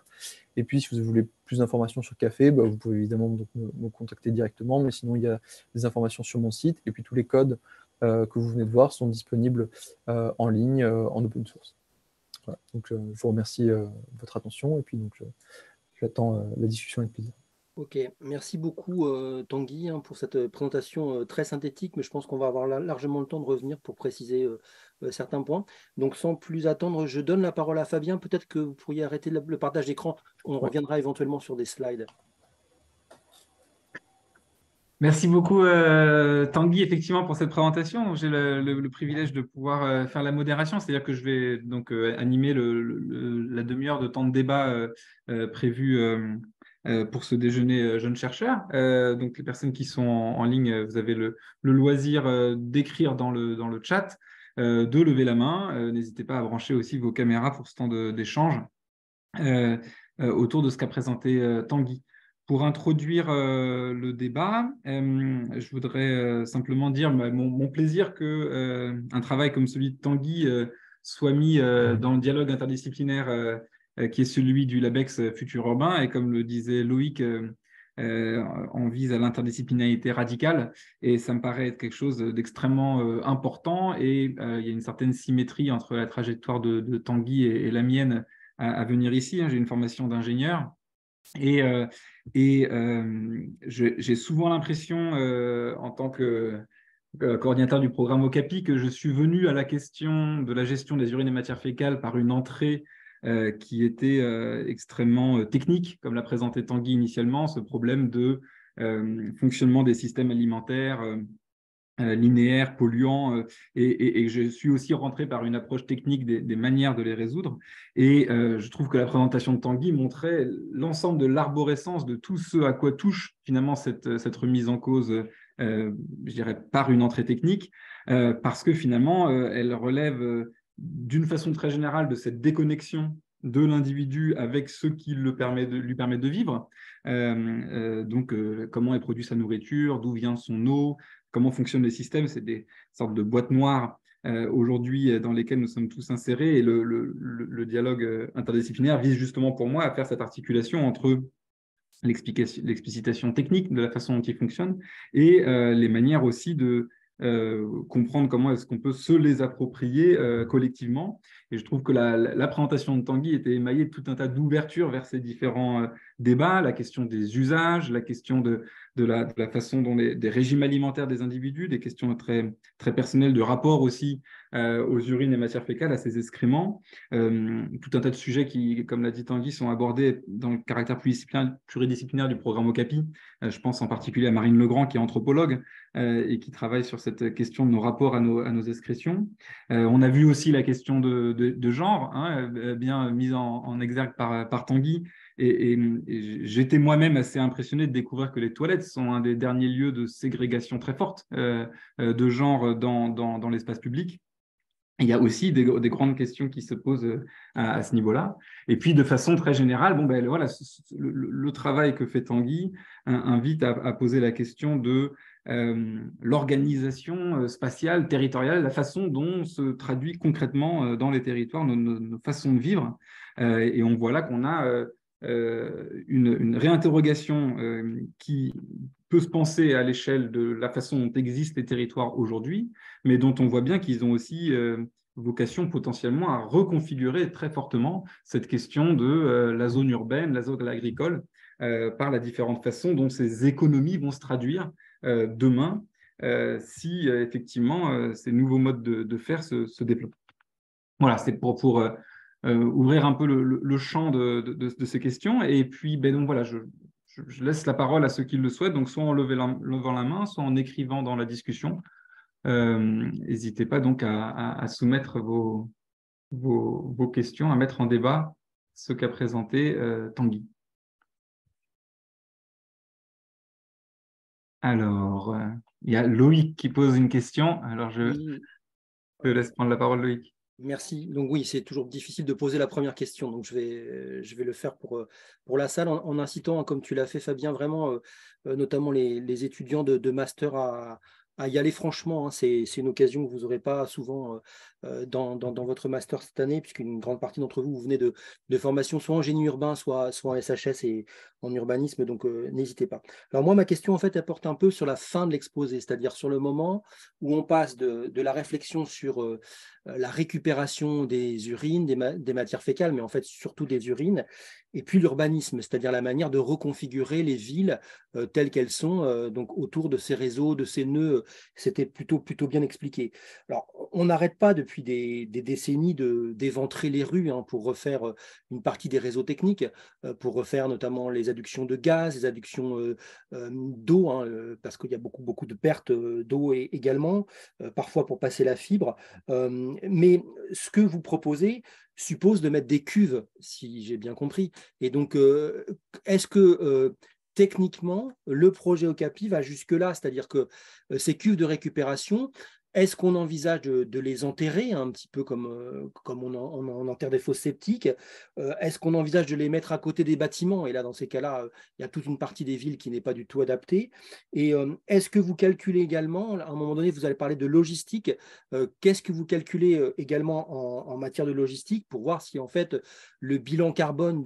Et puis, si vous voulez plus d'informations sur Café, bah, vous pouvez évidemment donc, me contacter directement, mais sinon, il y a des informations sur mon site, et puis tous les codes que vous venez de voir sont disponibles en ligne, en open source. Voilà. Donc, je vous remercie de votre attention, et puis donc, j'attends la discussion avec plaisir. Ok, merci beaucoup Tanguy pour cette présentation très synthétique, mais je pense qu'on va avoir largement le temps de revenir pour préciser certains points. Donc sans plus attendre, je donne la parole à Fabien. Peut-être que vous pourriez arrêter le partage d'écran. On Ouais. reviendra éventuellement sur des slides. Merci beaucoup Tanguy, effectivement, pour cette présentation. J'ai le privilège de pouvoir faire la modération, c'est-à-dire que je vais donc animer la demi-heure de temps de débat prévu pour ce déjeuner jeunes chercheurs. Donc les personnes qui sont en ligne, vous avez le loisir d'écrire dans le chat, de lever la main. N'hésitez pas à brancher aussi vos caméras pour ce temps d'échange autour de ce qu'a présenté Tanguy. Pour introduire le débat, je voudrais simplement dire mon plaisir que un travail comme celui de Tanguy soit mis dans le dialogue interdisciplinaire qui est celui du LabEx Futur Urbain. Et comme le disait Loïc, on vise à l'interdisciplinarité radicale. Et ça me paraît être quelque chose d'extrêmement important. Et il y a une certaine symétrie entre la trajectoire de Tanguy et la mienne à venir ici. J'ai une formation d'ingénieur. Et j'ai souvent l'impression, en tant que coordinateur du programme Okapi, que je suis venu à la question de la gestion des urines et matières fécales par une entrée qui était extrêmement technique, comme l'a présenté Tanguy initialement, ce problème de fonctionnement des systèmes alimentaires linéaires, polluants, et je suis aussi rentré par une approche technique des manières de les résoudre. Et je trouve que la présentation de Tanguy montrait l'ensemble de l'arborescence de tout ce à quoi touche finalement cette remise en cause, je dirais, par une entrée technique, parce que finalement, elle relève d'une façon très générale de cette déconnexion de l'individu avec ce qui lui permet de vivre. Donc, comment est produite sa nourriture, d'où vient son eau, comment fonctionnent les systèmes. C'est des sortes de boîtes noires aujourd'hui dans lesquelles nous sommes tous insérés. Et le dialogue interdisciplinaire vise justement pour moi à faire cette articulation entre l'explicitation technique de la façon dont il fonctionne et les manières aussi de comprendre comment est-ce qu'on peut se les approprier collectivement. Et je trouve que la présentation de Tanguy était émaillée de tout un tas d'ouvertures vers ces différents débats, la question des usages, la question de la façon dont des régimes alimentaires des individus, des questions très, très personnelles de rapport aussi aux urines et matières fécales, à ces excréments. Tout un tas de sujets qui, comme l'a dit Tanguy, sont abordés dans le caractère pluridisciplinaire du programme Okapi. Je pense en particulier à Marine Legrand, qui est anthropologue et qui travaille sur cette question de nos rapports à nos excrétions. On a vu aussi la question de genre, hein, bien mise en exergue par Tanguy. Et j'étais moi-même assez impressionné de découvrir que les toilettes sont un des derniers lieux de ségrégation très forte de genre dans l'espace public. Il y a aussi des grandes questions qui se posent à ce niveau-là. Et puis, de façon très générale, bon, ben, voilà, le travail que fait Tanguy invite à poser la question de l'organisation spatiale, territoriale, la façon dont se traduit concrètement dans les territoires nos façons de vivre. Et on voit là qu'on a une réinterrogation qui peut se penser à l'échelle de la façon dont existent les territoires aujourd'hui, mais dont on voit bien qu'ils ont aussi vocation potentiellement à reconfigurer très fortement cette question de la zone urbaine, la zone agricole, par la différente façon dont ces économies vont se traduire demain si effectivement ces nouveaux modes de faire se développent. Voilà, c'est pour ouvrir un peu le champ de ces questions. Et puis, ben donc, voilà, je laisse la parole à ceux qui le souhaitent, donc soit en levant la main, soit en écrivant dans la discussion. N'hésitez pas donc à soumettre vos questions, à mettre en débat ce qu'a présenté Tanguy. Alors, il y a Loïc qui pose une question. Alors, je te laisse prendre la parole, Loïc. Merci. Donc oui, c'est toujours difficile de poser la première question. Donc je vais le faire pour la salle en incitant, comme tu l'as fait Fabien, vraiment notamment les étudiants de master à y aller franchement, hein. C'est une occasion que vous n'aurez pas souvent dans votre master cette année, puisqu'une grande partie d'entre vous, vous venez de formation soit en génie urbain, soit en SHS et en urbanisme, donc n'hésitez pas. Alors moi, ma question, en fait, elle porte un peu sur la fin de l'exposé, c'est-à-dire sur le moment où on passe de la réflexion sur la récupération des urines, des matières fécales, mais en fait surtout des urines, et puis l'urbanisme, c'est-à-dire la manière de reconfigurer les villes telles qu'elles sont, donc autour de ces réseaux, de ces nœuds. C'était plutôt bien expliqué. Alors, on n'arrête pas depuis des décennies d'éventrer les rues, hein, pour refaire une partie des réseaux techniques, pour refaire notamment les adductions de gaz, les adductions d'eau, hein, parce qu'il y a beaucoup de pertes d'eau également, parfois pour passer la fibre. Mais ce que vous proposez suppose de mettre des cuves, si j'ai bien compris. Et donc, est-ce que techniquement, le projet Okapi va jusque-là, c'est-à-dire que ces cuves de récupération, est-ce qu'on envisage de les enterrer, un petit peu comme on enterre des fosses septiques? Est-ce qu'on envisage de les mettre à côté des bâtiments? Et là, dans ces cas-là, il y a toute une partie des villes qui n'est pas du tout adaptée. Et est-ce que vous calculez également, à un moment donné, vous allez parler de logistique, qu'est-ce que vous calculez également en matière de logistique pour voir si en fait le bilan carbone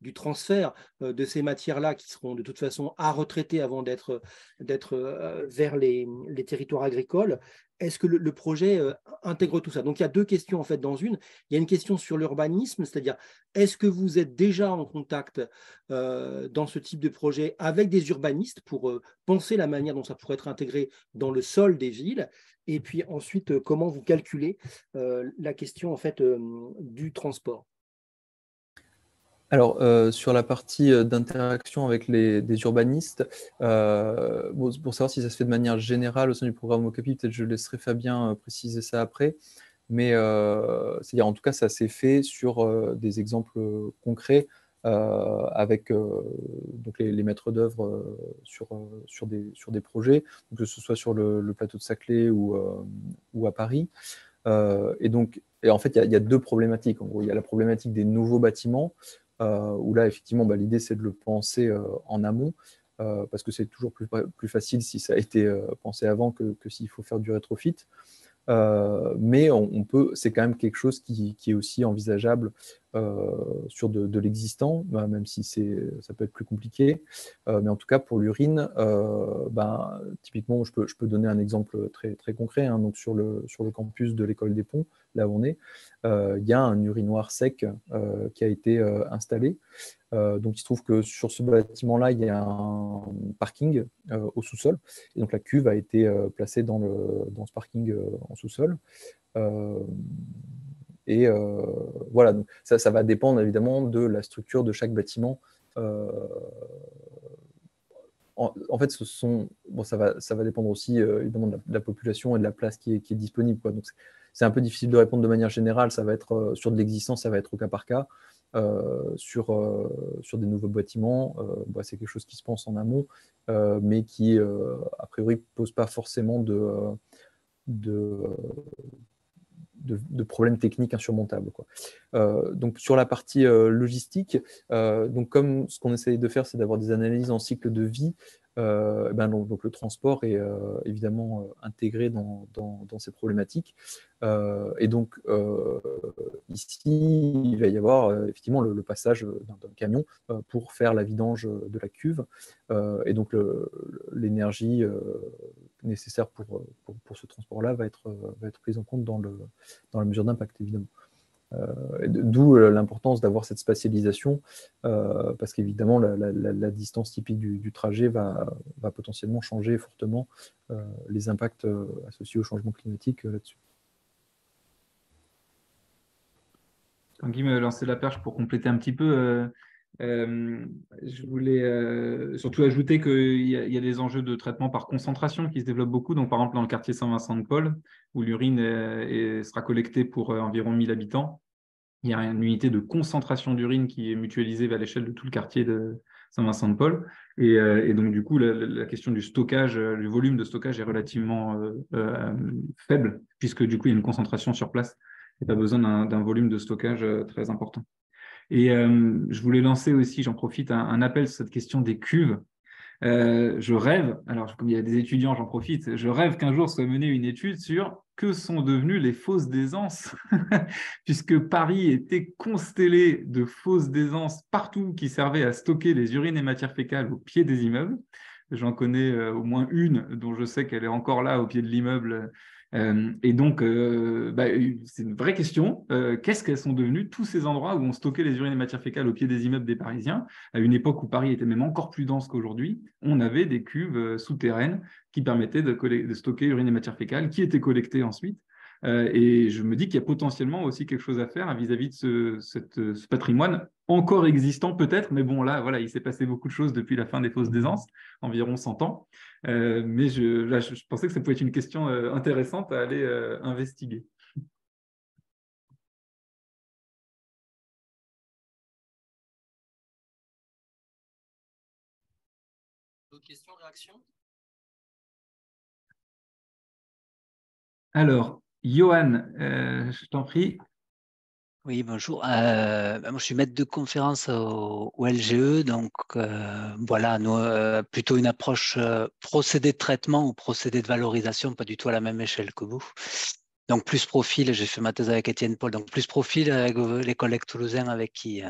du transfert de ces matières-là qui seront de toute façon à retraiter avant d'être vers les territoires agricoles, est-ce que le projet intègre tout ça? Donc, il y a deux questions en fait dans une. Il y a une question sur l'urbanisme, c'est-à-dire est-ce que vous êtes déjà en contact dans ce type de projet avec des urbanistes pour penser la manière dont ça pourrait être intégré dans le sol des villes? Et puis ensuite, comment vous calculez la question en fait du transport? Alors, sur la partie d'interaction avec des urbanistes, bon, pour savoir si ça se fait de manière générale au sein du programme Okapi, peut-être je laisserai Fabien préciser ça après, mais c'est-à-dire en tout cas ça s'est fait sur des exemples concrets avec donc les maîtres d'œuvre sur des projets, que ce soit sur le plateau de Saclay ou à Paris. Et en fait, il y a deux problématiques. En gros, il y a la problématique des nouveaux bâtiments, où là, effectivement, l'idée, c'est de le penser en amont, parce que c'est toujours plus facile si ça a été pensé avant que s'il faut faire du rétrofit. Mais c'est quand même quelque chose qui est aussi envisageable sur de l'existant, même si ça peut être plus compliqué. Mais en tout cas, pour l'urine, typiquement, je peux donner un exemple très, très concret, hein. Donc sur le campus de l'école des Ponts, là où on est, il y a un urinoir sec qui a été installé. Donc, il se trouve que sur ce bâtiment-là, il y a un parking au sous-sol. Et donc, la cuve a été placée dans ce parking en sous-sol. Voilà, donc ça va dépendre évidemment de la structure de chaque bâtiment. En fait, ça va dépendre aussi évidemment de la population et de la place qui est disponible, quoi. Donc, c'est un peu difficile de répondre de manière générale. Ça va être sur de l'existant, ça va être au cas par cas. Sur des nouveaux bâtiments, c'est quelque chose qui se pense en amont, mais qui, a priori, ne pose pas forcément de problèmes techniques insurmontables, quoi. Donc sur la partie logistique, donc comme ce qu'on essaye de faire, c'est d'avoir des analyses en cycle de vie, donc le transport est évidemment intégré dans ces problématiques. Et donc ici, il va y avoir effectivement le passage d'un camion pour faire la vidange de la cuve, et donc l'énergie nécessaire pour ce transport-là va être prise en compte dans la mesure d'impact, évidemment. D'où l'importance d'avoir cette spatialisation, parce qu'évidemment la distance typique du trajet va potentiellement changer fortement les impacts associés au changement climatique là-dessus. Tanguy me lancer la perche pour compléter un petit peu. Je voulais surtout ajouter qu'il y a des enjeux de traitement par concentration qui se développent beaucoup. Donc, par exemple, dans le quartier Saint-Vincent-de-Paul, où l'urine sera collectée pour environ 1000 habitants, il y a une unité de concentration d'urine qui est mutualisée à l'échelle de tout le quartier de Saint-Vincent-de-Paul. Et donc, du coup, la question du stockage, du volume de stockage est relativement faible, puisque du coup, il y a une concentration sur place et pas besoin d'un volume de stockage très important. Et je voulais lancer aussi, j'en profite, un appel sur cette question des cuves. Je rêve, alors comme il y a des étudiants, j'en profite, je rêve qu'un jour soit menée une étude sur que sont devenues les fosses d'aisance, puisque Paris était constellé de fosses d'aisance partout qui servaient à stocker les urines et matières fécales au pied des immeubles. J'en connais au moins une dont je sais qu'elle est encore là au pied de l'immeuble. Et donc, c'est une vraie question. Qu'est-ce qu'elles sont devenues, tous ces endroits où on stockait les urines et matières fécales au pied des immeubles des Parisiens, à une époque où Paris était même encore plus dense qu'aujourd'hui, on avait des cuves souterraines qui permettaient de stocker urine et matières fécales, qui étaient collectées ensuite. Et je me dis qu'il y a potentiellement aussi quelque chose à faire vis-à-vis de ce patrimoine encore existant peut-être, mais bon, là, voilà, il s'est passé beaucoup de choses depuis la fin des fosses d'aisance, environ 100 ans. Mais je pensais que ça pouvait être une question intéressante à aller investiguer. D'autres questions, réactions? Alors, Johan, je t'en prie. Oui, bonjour. Moi, je suis maître de conférence au LGE, donc voilà, nous, plutôt une approche procédé de traitement ou procédé de valorisation, pas du tout à la même échelle que vous. Donc plus profil, j'ai fait ma thèse avec Étienne Paul, donc plus profil avec les collègues toulousains avec qui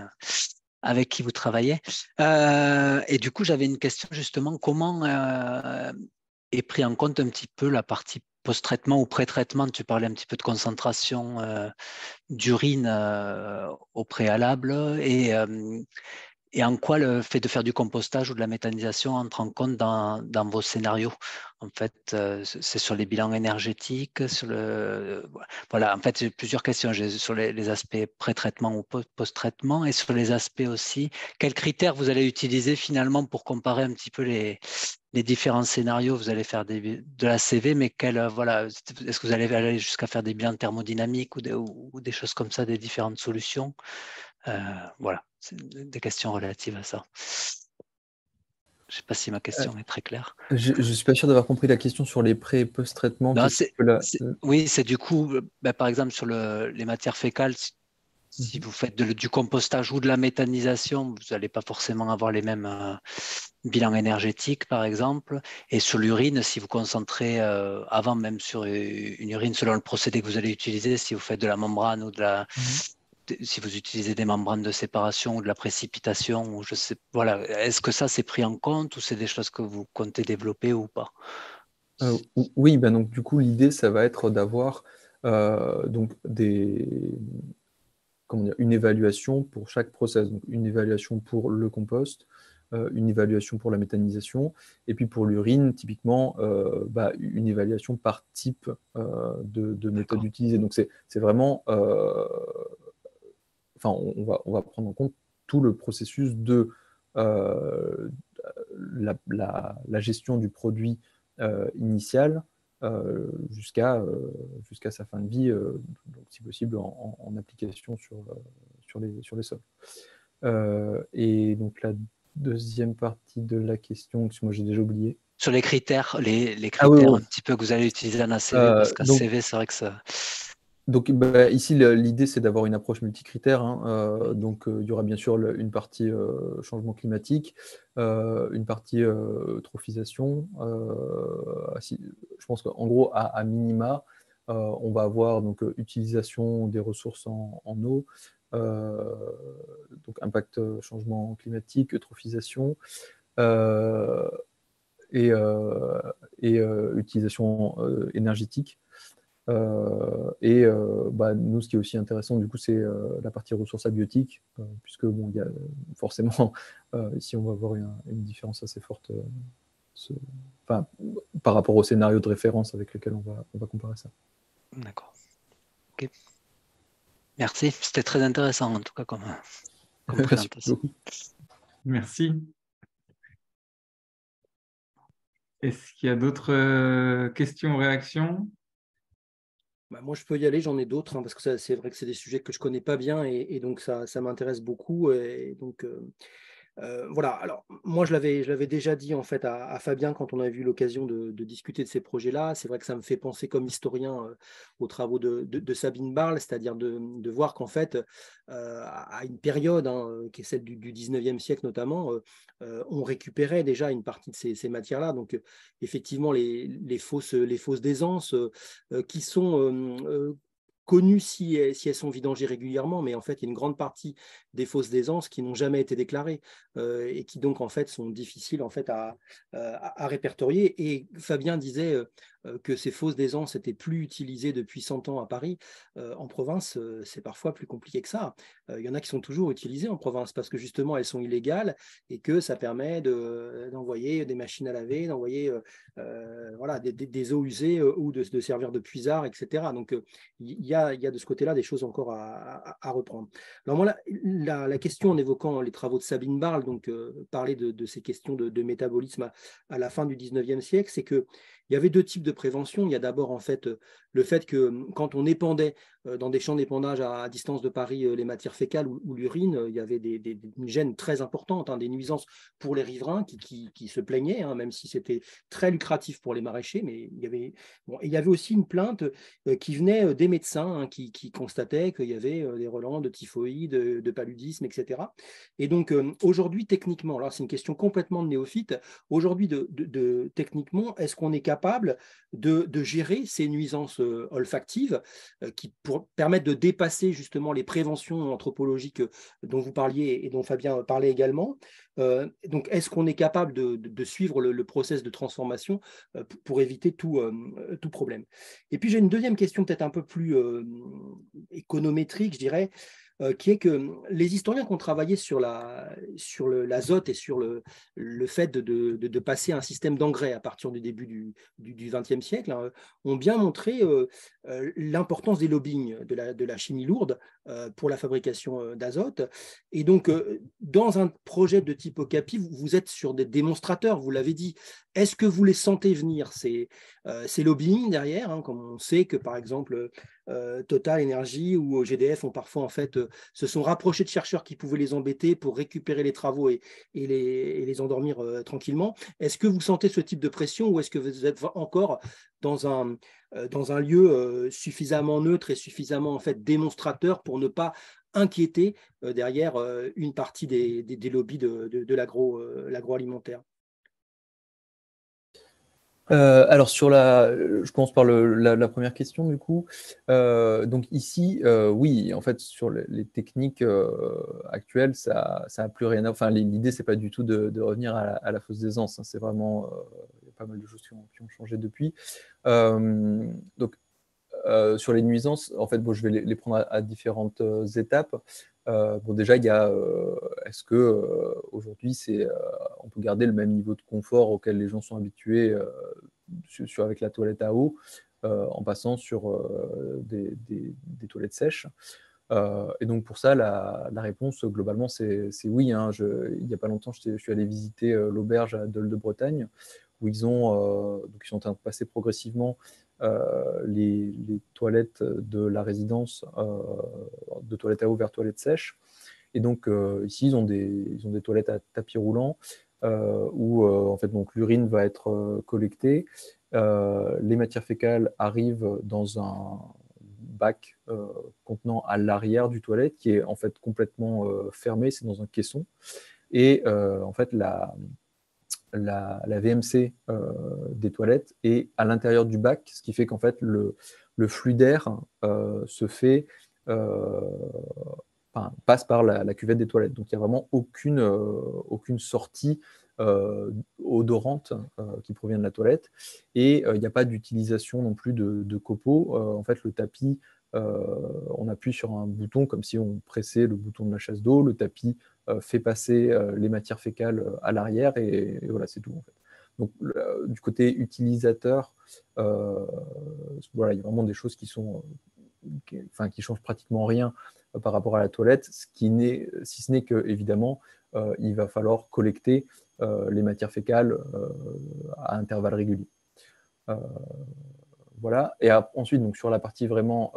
vous travaillez. Et du coup, j'avais une question justement, comment est pris en compte un petit peu la partie post-traitement ou pré-traitement? Tu parlais un petit peu de concentration d'urine au préalable et en quoi le fait de faire du compostage ou de la méthanisation entre en compte dans vos scénarios? En fait, c'est sur les bilans énergétiques, sur voilà, en fait, j'ai plusieurs questions. J'ai sur les aspects pré-traitement ou post-traitement et sur les aspects aussi. Quels critères vous allez utiliser finalement pour comparer un petit peu les différents scénarios? Vous allez faire de la CV, mais voilà, est-ce que vous allez aller jusqu'à faire des bilans thermodynamiques ou des choses comme ça, des différentes solutions? Voilà, c'est des questions relatives à ça. Je ne sais pas si ma question est très claire. Je ne suis pas sûr d'avoir compris la question sur les pré- et post-traitement. Oui, c'est du coup, par exemple, sur les matières fécales, si vous faites du compostage ou de la méthanisation, vous n'allez pas forcément avoir les mêmes bilans énergétiques, par exemple. Et sur l'urine, si vous concentrez avant même sur une urine, selon le procédé que vous allez utiliser, si vous faites de la membrane ou si vous utilisez des membranes de séparation ou de la précipitation, ou je sais, voilà, est-ce que ça c'est pris en compte ou c'est des choses que vous comptez développer ou pas? Oui, ben donc du coup l'idée ça va être d'avoir donc une évaluation pour chaque process, donc une évaluation pour le compost, une évaluation pour la méthanisation, et puis pour l'urine, typiquement, une évaluation par type de méthode utilisée. Donc c'est vraiment, on va prendre en compte tout le processus de la gestion du produit initial jusqu'à sa fin de vie, donc si possible en application sur les sols. Et donc la deuxième partie de la question, que moi j'ai déjà oublié. Sur les critères, les Ah oui, critères oui. un petit peu que vous allez utiliser en ACV, parce qu'à CV, c'est vrai que ça... Donc ici, l'idée, c'est d'avoir une approche multicritère. Donc, il y aura bien sûr une partie changement climatique, une partie eutrophisation. Je pense qu'en gros, à minima, on va avoir donc, utilisation des ressources en eau, donc impact changement climatique, eutrophisation, et utilisation énergétique. Nous, ce qui est aussi intéressant, du coup, c'est la partie ressources abiotiques, puisque bon, il y a forcément, ici, on va avoir une différence assez forte par rapport au scénario de référence avec lequel on va comparer ça. D'accord. Okay. Merci, c'était très intéressant en tout cas comme présentation. Merci. Est-ce qu'il y a d'autres questions ou réactions? Moi, je peux y aller, j'en ai d'autres, parce que c'est vrai que c'est des sujets que je ne connais pas bien et donc ça m'intéresse beaucoup. Et donc, Voilà, alors moi je l'avais déjà dit en fait à Fabien quand on a eu l'occasion de discuter de ces projets-là. C'est vrai que ça me fait penser comme historien aux travaux de Sabine Barl, c'est-à-dire de voir qu'en fait, à une période qui est celle du 19e siècle notamment, on récupérait déjà une partie de ces matières-là. Donc effectivement, les fausses d'aisance qui sont connues si elles sont vidangées régulièrement, mais en fait, il y a une grande partie des fausses d'aisance qui n'ont jamais été déclarées et qui donc en fait sont difficiles en fait à répertorier. Et Fabien disait que ces fausses d'aisance étaient plus utilisées depuis 100 ans à Paris. En province, c'est parfois plus compliqué que ça. Il y en a qui sont toujours utilisées en province parce que justement elles sont illégales et que ça permet d'envoyer des machines à laver, d'envoyer voilà, des eaux usées ou de servir de puisard, etc. Donc il y a de ce côté-là des choses encore à reprendre. Alors moi, la question en évoquant les travaux de Sabine Barl, donc parler de ces questions de métabolisme à la fin du 19e siècle, c'est qu'il y avait deux types de prévention. Il y a d'abord en fait le fait que quand on épandait dans des champs d'épandage à distance de Paris les matières fécales ou l'urine, il y avait une gêne très importante, des nuisances pour les riverains qui se plaignaient, même si c'était très lucratif pour les maraîchers. Mais il y avait aussi une plainte qui venait des médecins qui constataient qu'il y avait des relents de typhoïde, de paludisme, etc. Et donc aujourd'hui, techniquement, alors c'est une question complètement de néophyte, aujourd'hui, techniquement, est-ce qu'on est capable de gérer ces nuisances olfactives qui permettent de dépasser justement les préventions anthropologiques dont vous parliez et dont Fabien parlait également. Donc, est-ce qu'on est capable de suivre le process de transformation pour éviter tout problème? Et puis, j'ai une deuxième question peut-être un peu plus économétrique, je dirais, qui est que les historiens qui ont travaillé sur l'azote et sur le fait de passer à un système d'engrais à partir du début du XXe siècle ont bien montré l'importance des lobbying de la chimie lourde pour la fabrication d'azote. Et donc, dans un projet de type Okapi, vous êtes sur des démonstrateurs, vous l'avez dit. Est-ce que vous les sentez venir, ces lobbying derrière, comme on sait que, par exemple, Total Energy ou GDF ont parfois en fait se sont rapprochés de chercheurs qui pouvaient les embêter pour récupérer les travaux et les endormir tranquillement. Est-ce que vous sentez ce type de pression ou est-ce que vous êtes encore dans un lieu suffisamment neutre et suffisamment en fait démonstrateur pour ne pas inquiéter derrière une partie des lobbies de l'agroalimentaire? Alors je commence par la première question du coup. Donc ici, oui, en fait sur les techniques actuelles, ça a plus rien à. Enfin, l'idée c'est pas du tout de revenir à la fausse d'aisance. C'est vraiment, il y a pas mal de choses qui ont changé depuis. Donc sur les nuisances, en fait, bon, je vais les prendre à différentes étapes. Bon, déjà, il y a est-ce que aujourd'hui, on peut garder le même niveau de confort auquel les gens sont habitués avec la toilette à eau en passant sur des toilettes sèches. Et donc pour ça, la réponse globalement, c'est oui. Il n'y a pas longtemps, je suis allé visiter l'auberge à Dole de Bretagne, où ils sont en train de passer progressivement les toilettes de la résidence de toilettes à eau vers toilettes sèches. Et donc ici, ils ont des toilettes à tapis roulant où en fait donc l'urine va être collectée, les matières fécales arrivent dans un bac contenant à l'arrière du toilette qui est en fait complètement fermé, c'est dans un caisson. Et en fait la VMC des toilettes est à l'intérieur du bac, ce qui fait qu'en fait le flux d'air se fait passe par la cuvette des toilettes. Donc il n'y a vraiment aucune sortie odorante qui provient de la toilette. Et il n'y a pas d'utilisation non plus de copeaux. En fait, le tapis, on appuie sur un bouton comme si on pressait le bouton de la chasse d'eau. Le tapis fait passer les matières fécales à l'arrière et voilà, c'est tout en fait. Donc du côté utilisateur, voilà, il y a vraiment des choses qui changent pratiquement rien par rapport à la toilette, si ce n'est que évidemment il va falloir collecter les matières fécales à intervalles réguliers. Voilà. Et ensuite, donc, sur la partie vraiment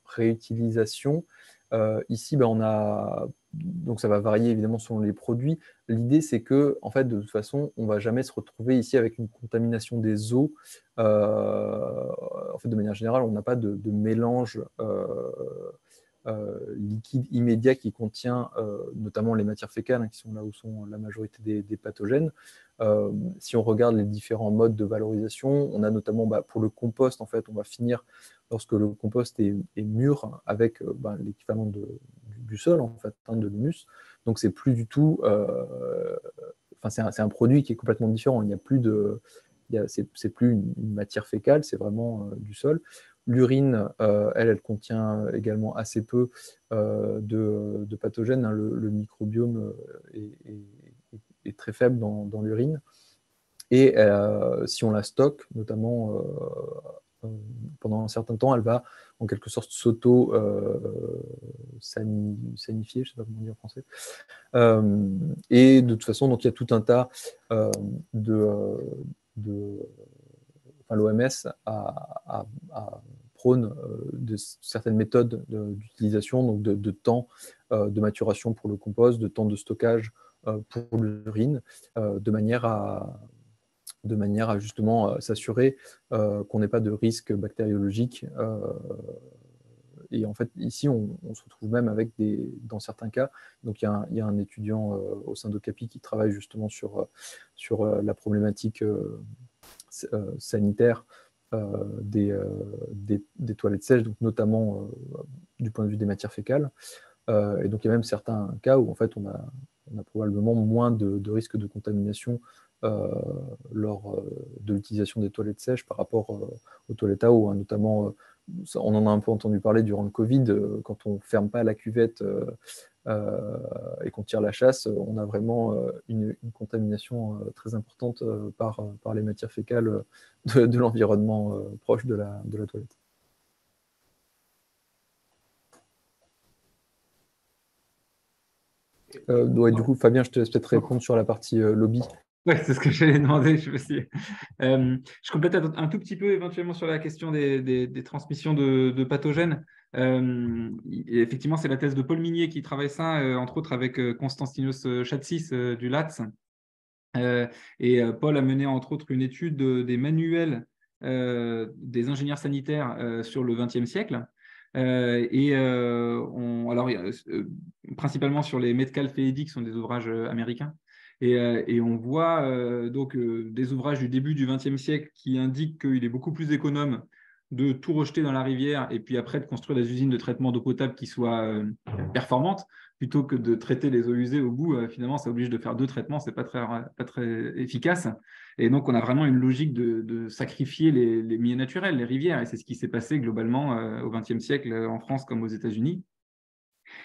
réutilisation, Ici, on a, donc ça va varier évidemment selon les produits. L'idée, c'est que, en fait, de toute façon, on ne va jamais se retrouver ici avec une contamination des eaux. En fait, de manière générale, on n'a pas de mélange liquide immédiat qui contient notamment les matières fécales, qui sont là où sont la majorité des pathogènes. Si on regarde les différents modes de valorisation, on a notamment pour le compost, en fait, on va finir lorsque le compost est mûr avec l'équivalent du sol, en fait, de l'humus. Donc c'est plus du tout, c'est un produit qui est complètement différent. Il n'y a plus de, c'est plus une matière fécale, c'est vraiment du sol. L'urine, elle contient également assez peu de pathogènes. Le microbiome est très faible dans l'urine. Et si on la stocke, notamment pendant un certain temps, elle va en quelque sorte s'auto-sanifier, je ne sais pas comment dire en français. Et de toute façon, donc, il y a tout un tas l'OMS prône de certaines méthodes d'utilisation, donc de temps de maturation pour le compost, de temps de stockage pour l'urine, de manière à justement s'assurer qu'on n'ait pas de risque bactériologique. Et en fait, ici, on se retrouve même avec dans certains cas, donc il y a un étudiant au sein d'Ocapi qui travaille justement sur la problématique sanitaire des toilettes sèches, donc notamment du point de vue des matières fécales. Et donc il y a même certains cas où en fait on a probablement moins de risques de contamination lors de l'utilisation des toilettes sèches par rapport aux toilettes à eau, notamment on en a un peu entendu parler durant le Covid, quand on ne ferme pas la cuvette et qu'on tire la chasse, on a vraiment une contamination très importante par les matières fécales de l'environnement proche de la toilette. Du coup, Fabien, je te laisse peut-être répondre sur la partie lobby. Oui, c'est ce que j'allais demander. Je complète un tout petit peu éventuellement sur la question des transmissions de pathogènes. Effectivement, c'est la thèse de Paul Minier qui travaille ça, entre autres avec Konstantinos Chatsis du LATS. Paul a mené entre autres une étude des manuels des ingénieurs sanitaires sur le XXe siècle. Principalement sur les Metcalfe et Eddy, qui sont des ouvrages américains. Et on voit des ouvrages du début du XXe siècle qui indiquent qu'il est beaucoup plus économe de tout rejeter dans la rivière et puis après de construire des usines de traitement d'eau potable qui soient performantes, plutôt que de traiter les eaux usées au bout. Finalement, ça oblige de faire 2 traitements, c'est pas très efficace. Et donc, on a vraiment une logique de sacrifier les milieux naturels, les rivières. Et c'est ce qui s'est passé globalement au XXe siècle en France comme aux États-Unis.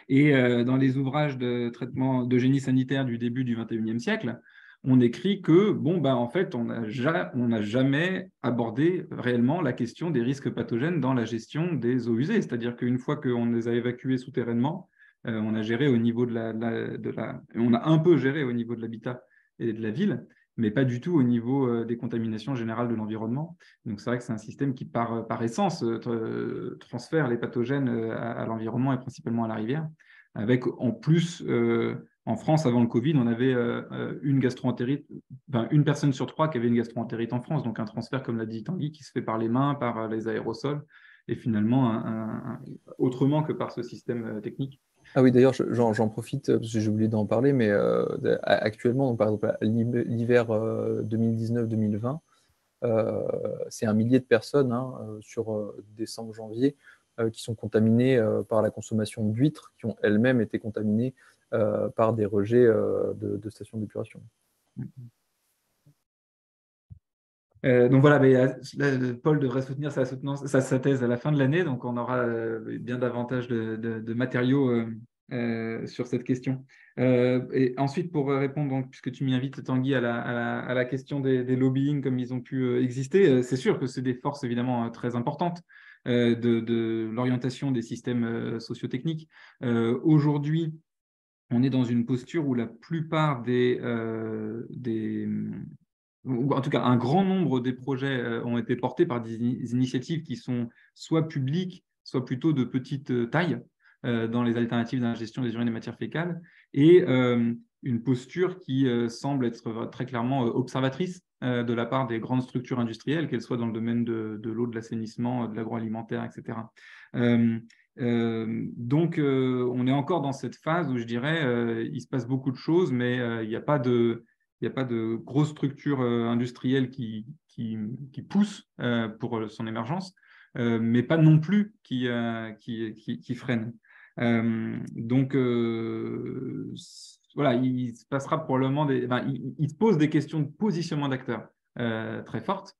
Et dans les ouvrages de traitement de génie sanitaire du début du XXIe siècle, on écrit que, en fait, on n'a jamais abordé réellement la question des risques pathogènes dans la gestion des eaux usées. C'est-à-dire qu'une fois qu'on les a évacuées souterrainement, on a géré au niveau on a un peu géré au niveau de l'habitat et de la ville, mais pas du tout au niveau des contaminations générales de l'environnement. Donc c'est vrai que c'est un système qui, par essence, transfère les pathogènes à l'environnement et principalement à la rivière. Avec en plus, en France, avant le Covid, on avait une gastroentérite, une personne sur 3 qui avait une gastroentérite en France, donc un transfert, comme l'a dit Tanguy, qui se fait par les mains, par les aérosols, et finalement autrement que par ce système technique. Ah oui, d'ailleurs, j'en profite, parce que j'ai oublié d'en parler, mais actuellement, donc, par exemple, l'hiver 2019-2020, c'est 1 millier de personnes sur décembre-janvier qui sont contaminées par la consommation d'huîtres, qui ont elles-mêmes été contaminées par des rejets de stations d'épuration. Donc voilà, Paul devrait soutenir sa thèse à la fin de l'année, donc on aura bien davantage de matériaux sur cette question. Et ensuite, pour répondre, donc, puisque tu m'y invites, Tanguy, à la question des lobbying comme ils ont pu exister, c'est sûr que c'est des forces évidemment très importantes de l'orientation des systèmes sociotechniques. Aujourd'hui, on est dans une posture où la plupart ou en tout cas un grand nombre des projets ont été portés par des initiatives qui sont soit publiques, soit plutôt de petite taille. dans les alternatives dans la gestion des urines et matières fécales, et une posture qui semble être très clairement observatrice de la part des grandes structures industrielles, qu'elles soient dans le domaine de l'eau, de l'assainissement, de l'agroalimentaire, etc. Donc, on est encore dans cette phase où je dirais il se passe beaucoup de choses, mais il n'y a pas de grosse structure industrielle qui pousse pour son émergence, mais pas non plus qui freine. Donc, voilà, il se passera probablement il se pose des questions de positionnement d'acteurs très fortes,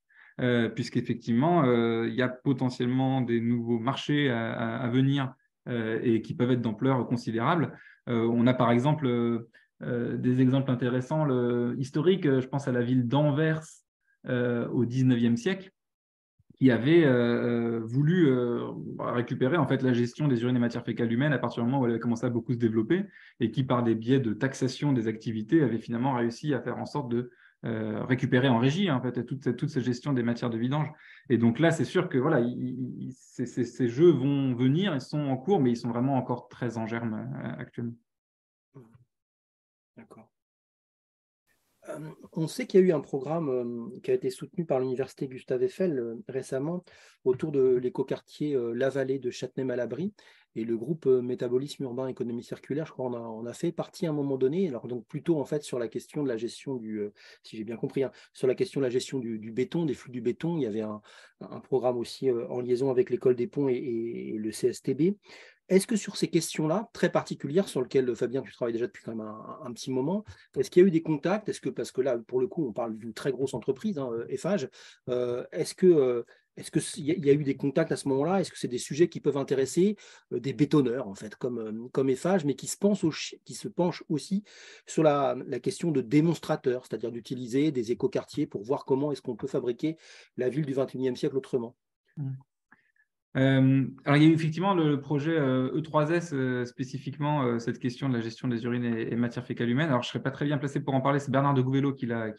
puisqu'effectivement, il y a potentiellement des nouveaux marchés à venir et qui peuvent être d'ampleur considérable. On a par exemple des exemples intéressants historiques. Je pense à la ville d'Anvers au 19e siècle, qui avait voulu récupérer en fait la gestion des urines et matières fécales humaines à partir du moment où elle avait commencé à beaucoup se développer, et qui, par des biais de taxation des activités, avait finalement réussi à faire en sorte de récupérer en régie en fait toute cette gestion des matières de vidange. Et donc là, c'est sûr que voilà, ces jeux vont venir, ils sont en cours, mais ils sont vraiment encore très en germe actuellement. D'accord. On sait qu'il y a eu un programme qui a été soutenu par l'université Gustave Eiffel récemment autour de l'écoquartier La Vallée de Châtenay-Malabry, et le groupe Métabolisme Urbain Économie Circulaire, je crois, on a fait partie à un moment donné, alors donc plutôt en fait sur la question de la gestion du, si j'ai bien compris, hein, sur la question de la gestion du béton, des flux du béton. Il y avait un programme aussi en liaison avec l'école des ponts et le CSTB. Est-ce que sur ces questions-là, très particulières, sur lesquelles, Fabien, tu travailles déjà depuis quand même un petit moment, est-ce qu'il y a eu des contacts? Parce que là, pour le coup, on parle d'une très grosse entreprise, hein, Eiffage. Est-ce qu'il y a eu des contacts à ce moment-là? Est-ce que c'est des sujets qui peuvent intéresser des bétonneurs, en fait, comme Eiffage, mais qui se penchent aussi sur la question de démonstrateurs, c'est-à-dire d'utiliser des écoquartiers pour voir comment est-ce qu'on peut fabriquer la ville du XXIe siècle autrement? Alors, il y a eu effectivement le projet E3S, spécifiquement cette question de la gestion des urines et matières fécales humaines. Alors, je ne serais pas très bien placé pour en parler, c'est Bernard de Gouvello qui l'a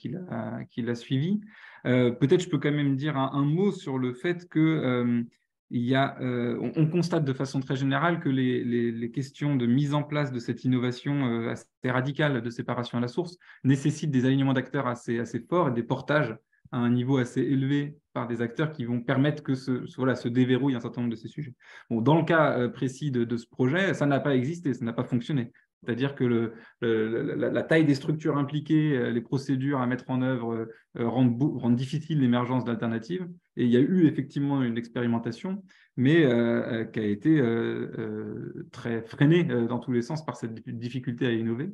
suivi. Peut-être je peux quand même dire un mot sur le fait que on constate de façon très générale que les questions de mise en place de cette innovation assez radicale de séparation à la source nécessitent des alignements d'acteurs assez forts et des portages à un niveau assez élevé par des acteurs qui vont permettre que se déverrouille un certain nombre de ces sujets. Bon, dans le cas précis de ce projet, ça n'a pas existé, ça n'a pas fonctionné. C'est-à-dire que la taille des structures impliquées, les procédures à mettre en œuvre rendent difficile l'émergence d'alternatives. Et il y a eu effectivement une expérimentation, mais qui a été très freinée dans tous les sens par cette difficulté à innover.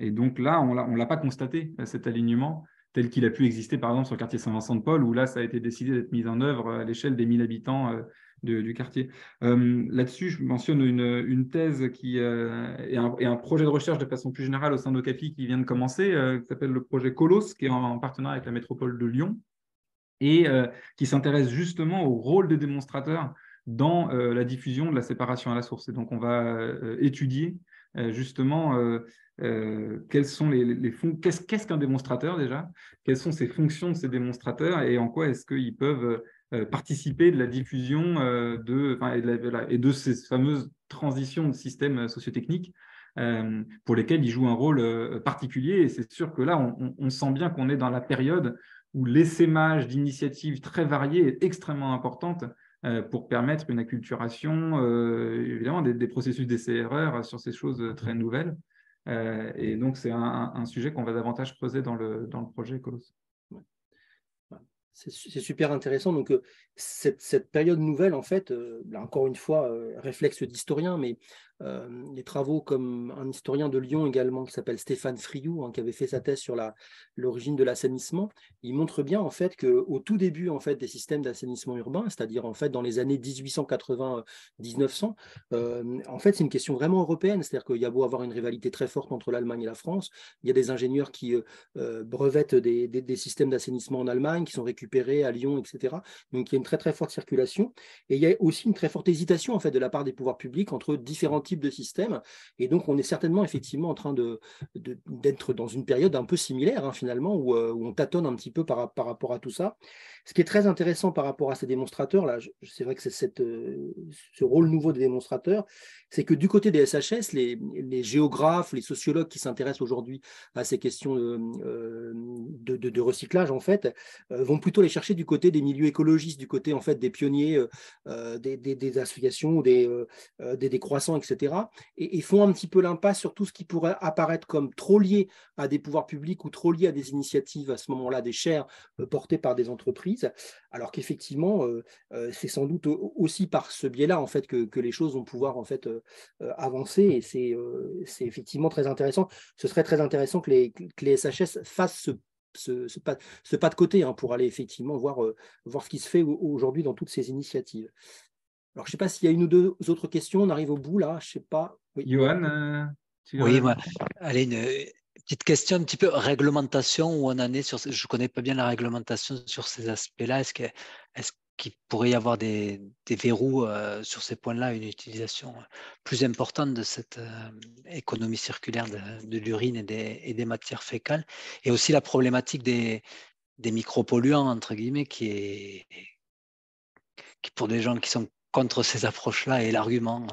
Et donc là, on ne l'a pas constaté, cet alignement, tel qu'il a pu exister par exemple sur le quartier Saint-Vincent-de-Paul, où là, ça a été décidé d'être mis en œuvre à l'échelle des 1000 habitants du quartier. Là-dessus, je mentionne une thèse et un projet de recherche de façon plus générale au sein d'Ocapi qui vient de commencer, qui s'appelle le projet Colos, qui est en partenariat avec la métropole de Lyon, et qui s'intéresse justement au rôle des démonstrateurs dans la diffusion de la séparation à la source. Et donc, on va étudier justement quels sont qu'est-ce qu'un démonstrateur déjà, quelles sont ces fonctions de ces démonstrateurs et en quoi est-ce qu'ils peuvent participer de la diffusion et de ces fameuses transitions de systèmes sociotechniques pour lesquels ils jouent un rôle particulier. Et c'est sûr que là, on sent bien qu'on est dans la période où l'essaimage d'initiatives très variées est extrêmement importante pour permettre une acculturation, évidemment, des processus d'essai-erreur sur ces choses très nouvelles. Et donc, c'est un sujet qu'on va davantage creuser dans le projet Colos. C'est super intéressant. Donc, cette période nouvelle, en fait, là, encore une fois, réflexe d'historien, mais les travaux comme un historien de Lyon également qui s'appelle Stéphane Friou, hein, qui avait fait sa thèse sur l'origine de l'assainissement, il montre bien en fait qu'au tout début en fait des systèmes d'assainissement urbain, c'est-à-dire en fait dans les années 1880-1900, en fait c'est une question vraiment européenne, c'est-à-dire qu'il y a beau avoir une rivalité très forte entre l'Allemagne et la France, il y a des ingénieurs qui brevettent des systèmes d'assainissement en Allemagne qui sont récupérés à Lyon, etc. Donc il y a une très très forte circulation et il y a aussi une très forte hésitation en fait de la part des pouvoirs publics entre différents type de système. Et donc, on est certainement effectivement en train d'être dans une période un peu similaire, hein, finalement, où on tâtonne un petit peu par rapport à tout ça. Ce qui est très intéressant par rapport à ces démonstrateurs-là, c'est vrai que c'est ce rôle nouveau des démonstrateurs, c'est que du côté des SHS, les géographes, les sociologues qui s'intéressent aujourd'hui à ces questions de recyclage, en fait, vont plutôt les chercher du côté des milieux écologistes, du côté en fait des pionniers des associations, des croissants, etc. Et font un petit peu l'impasse sur tout ce qui pourrait apparaître comme trop lié à des pouvoirs publics ou trop lié à des initiatives à ce moment-là, des chaires portées par des entreprises, alors qu'effectivement, c'est sans doute aussi par ce biais-là en fait que les choses vont pouvoir en fait avancer, et c'est effectivement très intéressant. Ce serait très intéressant que les SHS fassent ce pas de côté, hein, pour aller effectivement voir ce qui se fait aujourd'hui dans toutes ces initiatives. Alors, je ne sais pas s'il y a une ou deux autres questions. On arrive au bout là. Je ne sais pas. Oui. Johan, Oui, moi, allez, une petite question un petit peu réglementation, où on en est sur. Je ne connais pas bien la réglementation sur ces aspects-là. Est-ce qu'il pourrait y avoir des verrous sur ces points-là, une utilisation plus importante de cette économie circulaire de l'urine et des matières fécales, et aussi la problématique des micropolluants, entre guillemets, qui pour des gens qui sont contre ces approches-là est l'argument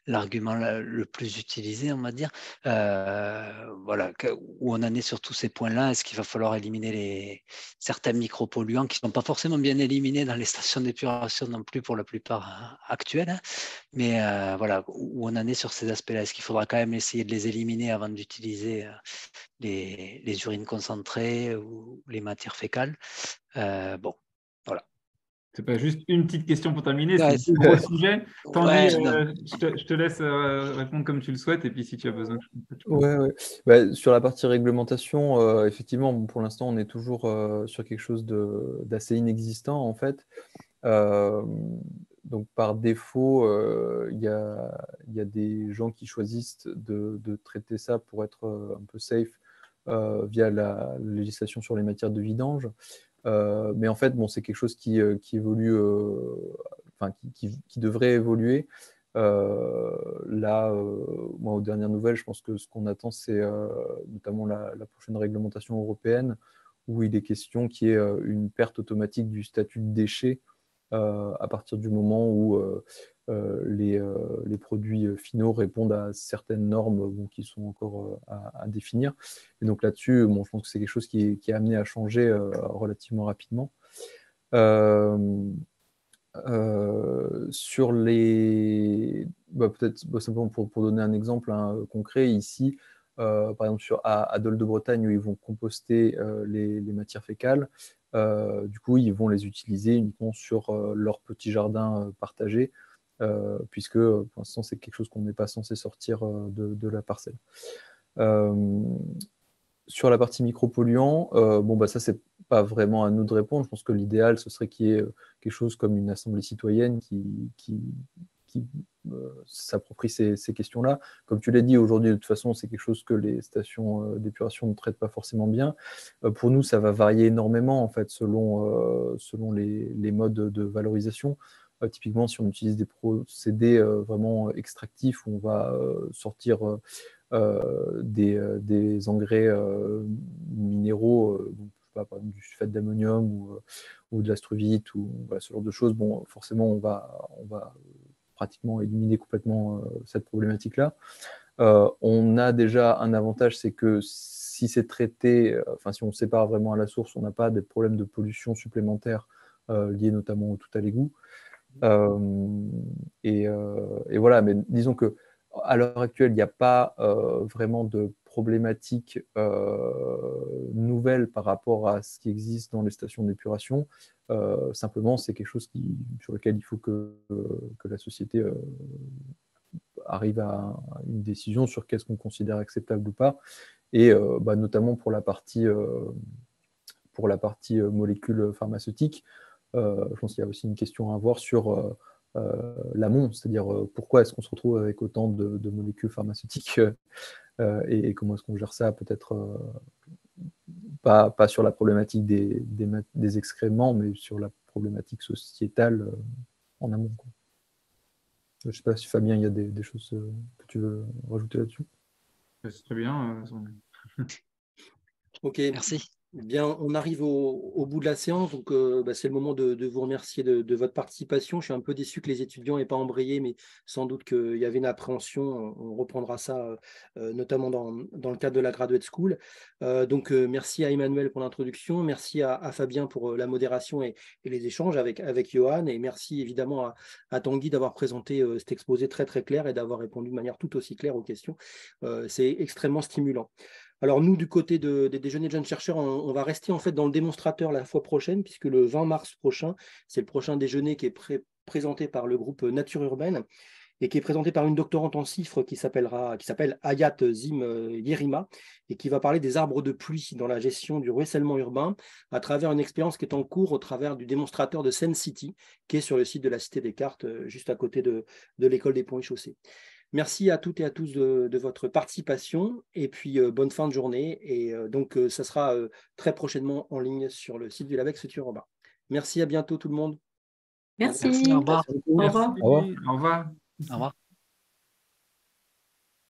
le plus utilisé, on va dire. Voilà, où on en est sur tous ces points-là. Est-ce qu'il va falloir éliminer certains micropolluants qui ne sont pas forcément bien éliminés dans les stations d'épuration non plus pour la plupart actuelles, hein. Mais voilà, où on en est sur ces aspects-là. Est-ce qu'il faudra quand même essayer de les éliminer avant d'utiliser les urines concentrées ou les matières fécales? Bon, voilà. C'est pas juste une petite question pour terminer, Ouais, c'est deux gros sujets. Tanguy, ouais, non. je te laisse répondre comme tu le souhaites, et puis si tu as besoin. Ouais. Bah, sur la partie réglementation, effectivement, bon, pour l'instant, on est toujours sur quelque chose d'assez inexistant, en fait. Donc, par défaut, il y a des gens qui choisissent de traiter ça pour être un peu safe via la législation sur les matières de vidange. Mais en fait, bon, c'est quelque chose qui évolue, enfin, qui devrait évoluer. Là, moi, aux dernières nouvelles, je pense que ce qu'on attend, c'est notamment la prochaine réglementation européenne, où il est question qu'il y ait une perte automatique du statut de déchet à partir du moment où les produits finaux répondent à certaines normes, bon, qui sont encore à définir. Et donc là-dessus, bon, je pense que c'est quelque chose qui est amené à changer relativement rapidement. Sur peut-être simplement pour donner un exemple concret ici, par exemple à Dole de Bretagne, où ils vont composter les matières fécales, du coup ils vont les utiliser uniquement sur leur petit jardin partagé, puisque pour l'instant c'est quelque chose qu'on n'est pas censé sortir de la parcelle. Sur la partie micropolluants, bon, bah, ça, c'est pas vraiment à nous de répondre. Je pense que l'idéal, ce serait qu'il y ait quelque chose comme une assemblée citoyenne qui s'approprie ces questions-là. Comme tu l'as dit, aujourd'hui, de toute façon, c'est quelque chose que les stations d'épuration ne traitent pas forcément bien. Pour nous, ça va varier énormément, en fait, selon les modes de valorisation. Typiquement, si on utilise des procédés vraiment extractifs, où on va sortir des engrais minéraux, donc, je sais pas, par exemple, du sulfate d'ammonium ou de l'astruvite, ou voilà, ce genre de choses, bon, forcément, on va pratiquement éliminer complètement cette problématique-là. On a déjà un avantage, c'est que si c'est traité, enfin, si on sépare vraiment à la source, on n'a pas des problèmes de pollution supplémentaires liés notamment au tout à l'égout. Et voilà, mais disons que à l'heure actuelle, il n'y a pas vraiment de problématique nouvelle par rapport à ce qui existe dans les stations d'épuration. Simplement, c'est quelque chose sur lequel il faut que la société arrive à une décision sur qu'est-ce qu'on considère acceptable ou pas. Et notamment pour la partie molécules pharmaceutiques, je pense qu'il y a aussi une question à avoir sur l'amont, c'est-à-dire pourquoi est-ce qu'on se retrouve avec autant de molécules pharmaceutiques et comment est-ce qu'on gère ça, peut-être pas sur la problématique des excréments, mais sur la problématique sociétale en amont, quoi. Je ne sais pas si Fabien, il y a des choses que tu veux rajouter là-dessus. C'est très bien. Ok. Merci. Bien, on arrive au bout de la séance, donc c'est le moment de vous remercier de votre participation. Je suis un peu déçu que les étudiants n'aient pas embrayé, mais sans doute qu'il y avait une appréhension. On reprendra ça notamment dans le cadre de la Graduate School. Merci à Emmanuel pour l'introduction, merci à Fabien pour la modération et les échanges avec Johan, et merci évidemment à Tanguy d'avoir présenté cet exposé très très clair et d'avoir répondu de manière tout aussi claire aux questions. C'est extrêmement stimulant. Alors nous, du côté des déjeuners de jeunes chercheurs, on va rester en fait dans le démonstrateur la fois prochaine, puisque le 20 mars prochain, c'est le prochain déjeuner qui est présenté par le groupe Nature Urbaine et qui est présenté par une doctorante en CIFRE qui s'appelle Hayat Zim Yerima et qui va parler des arbres de pluie dans la gestion du ruissellement urbain à travers une expérience qui est en cours au travers du démonstrateur de Seine City, qui est sur le site de la Cité des Cartes, juste à côté de l'école des Ponts et Chaussées. Merci à toutes et à tous de votre participation et puis bonne fin de journée. Et ça sera très prochainement en ligne sur le site du LAVEX Futur Urbain. Merci, à bientôt tout le monde. Merci. Merci, au revoir. Au revoir. Au revoir. Au revoir. Au revoir.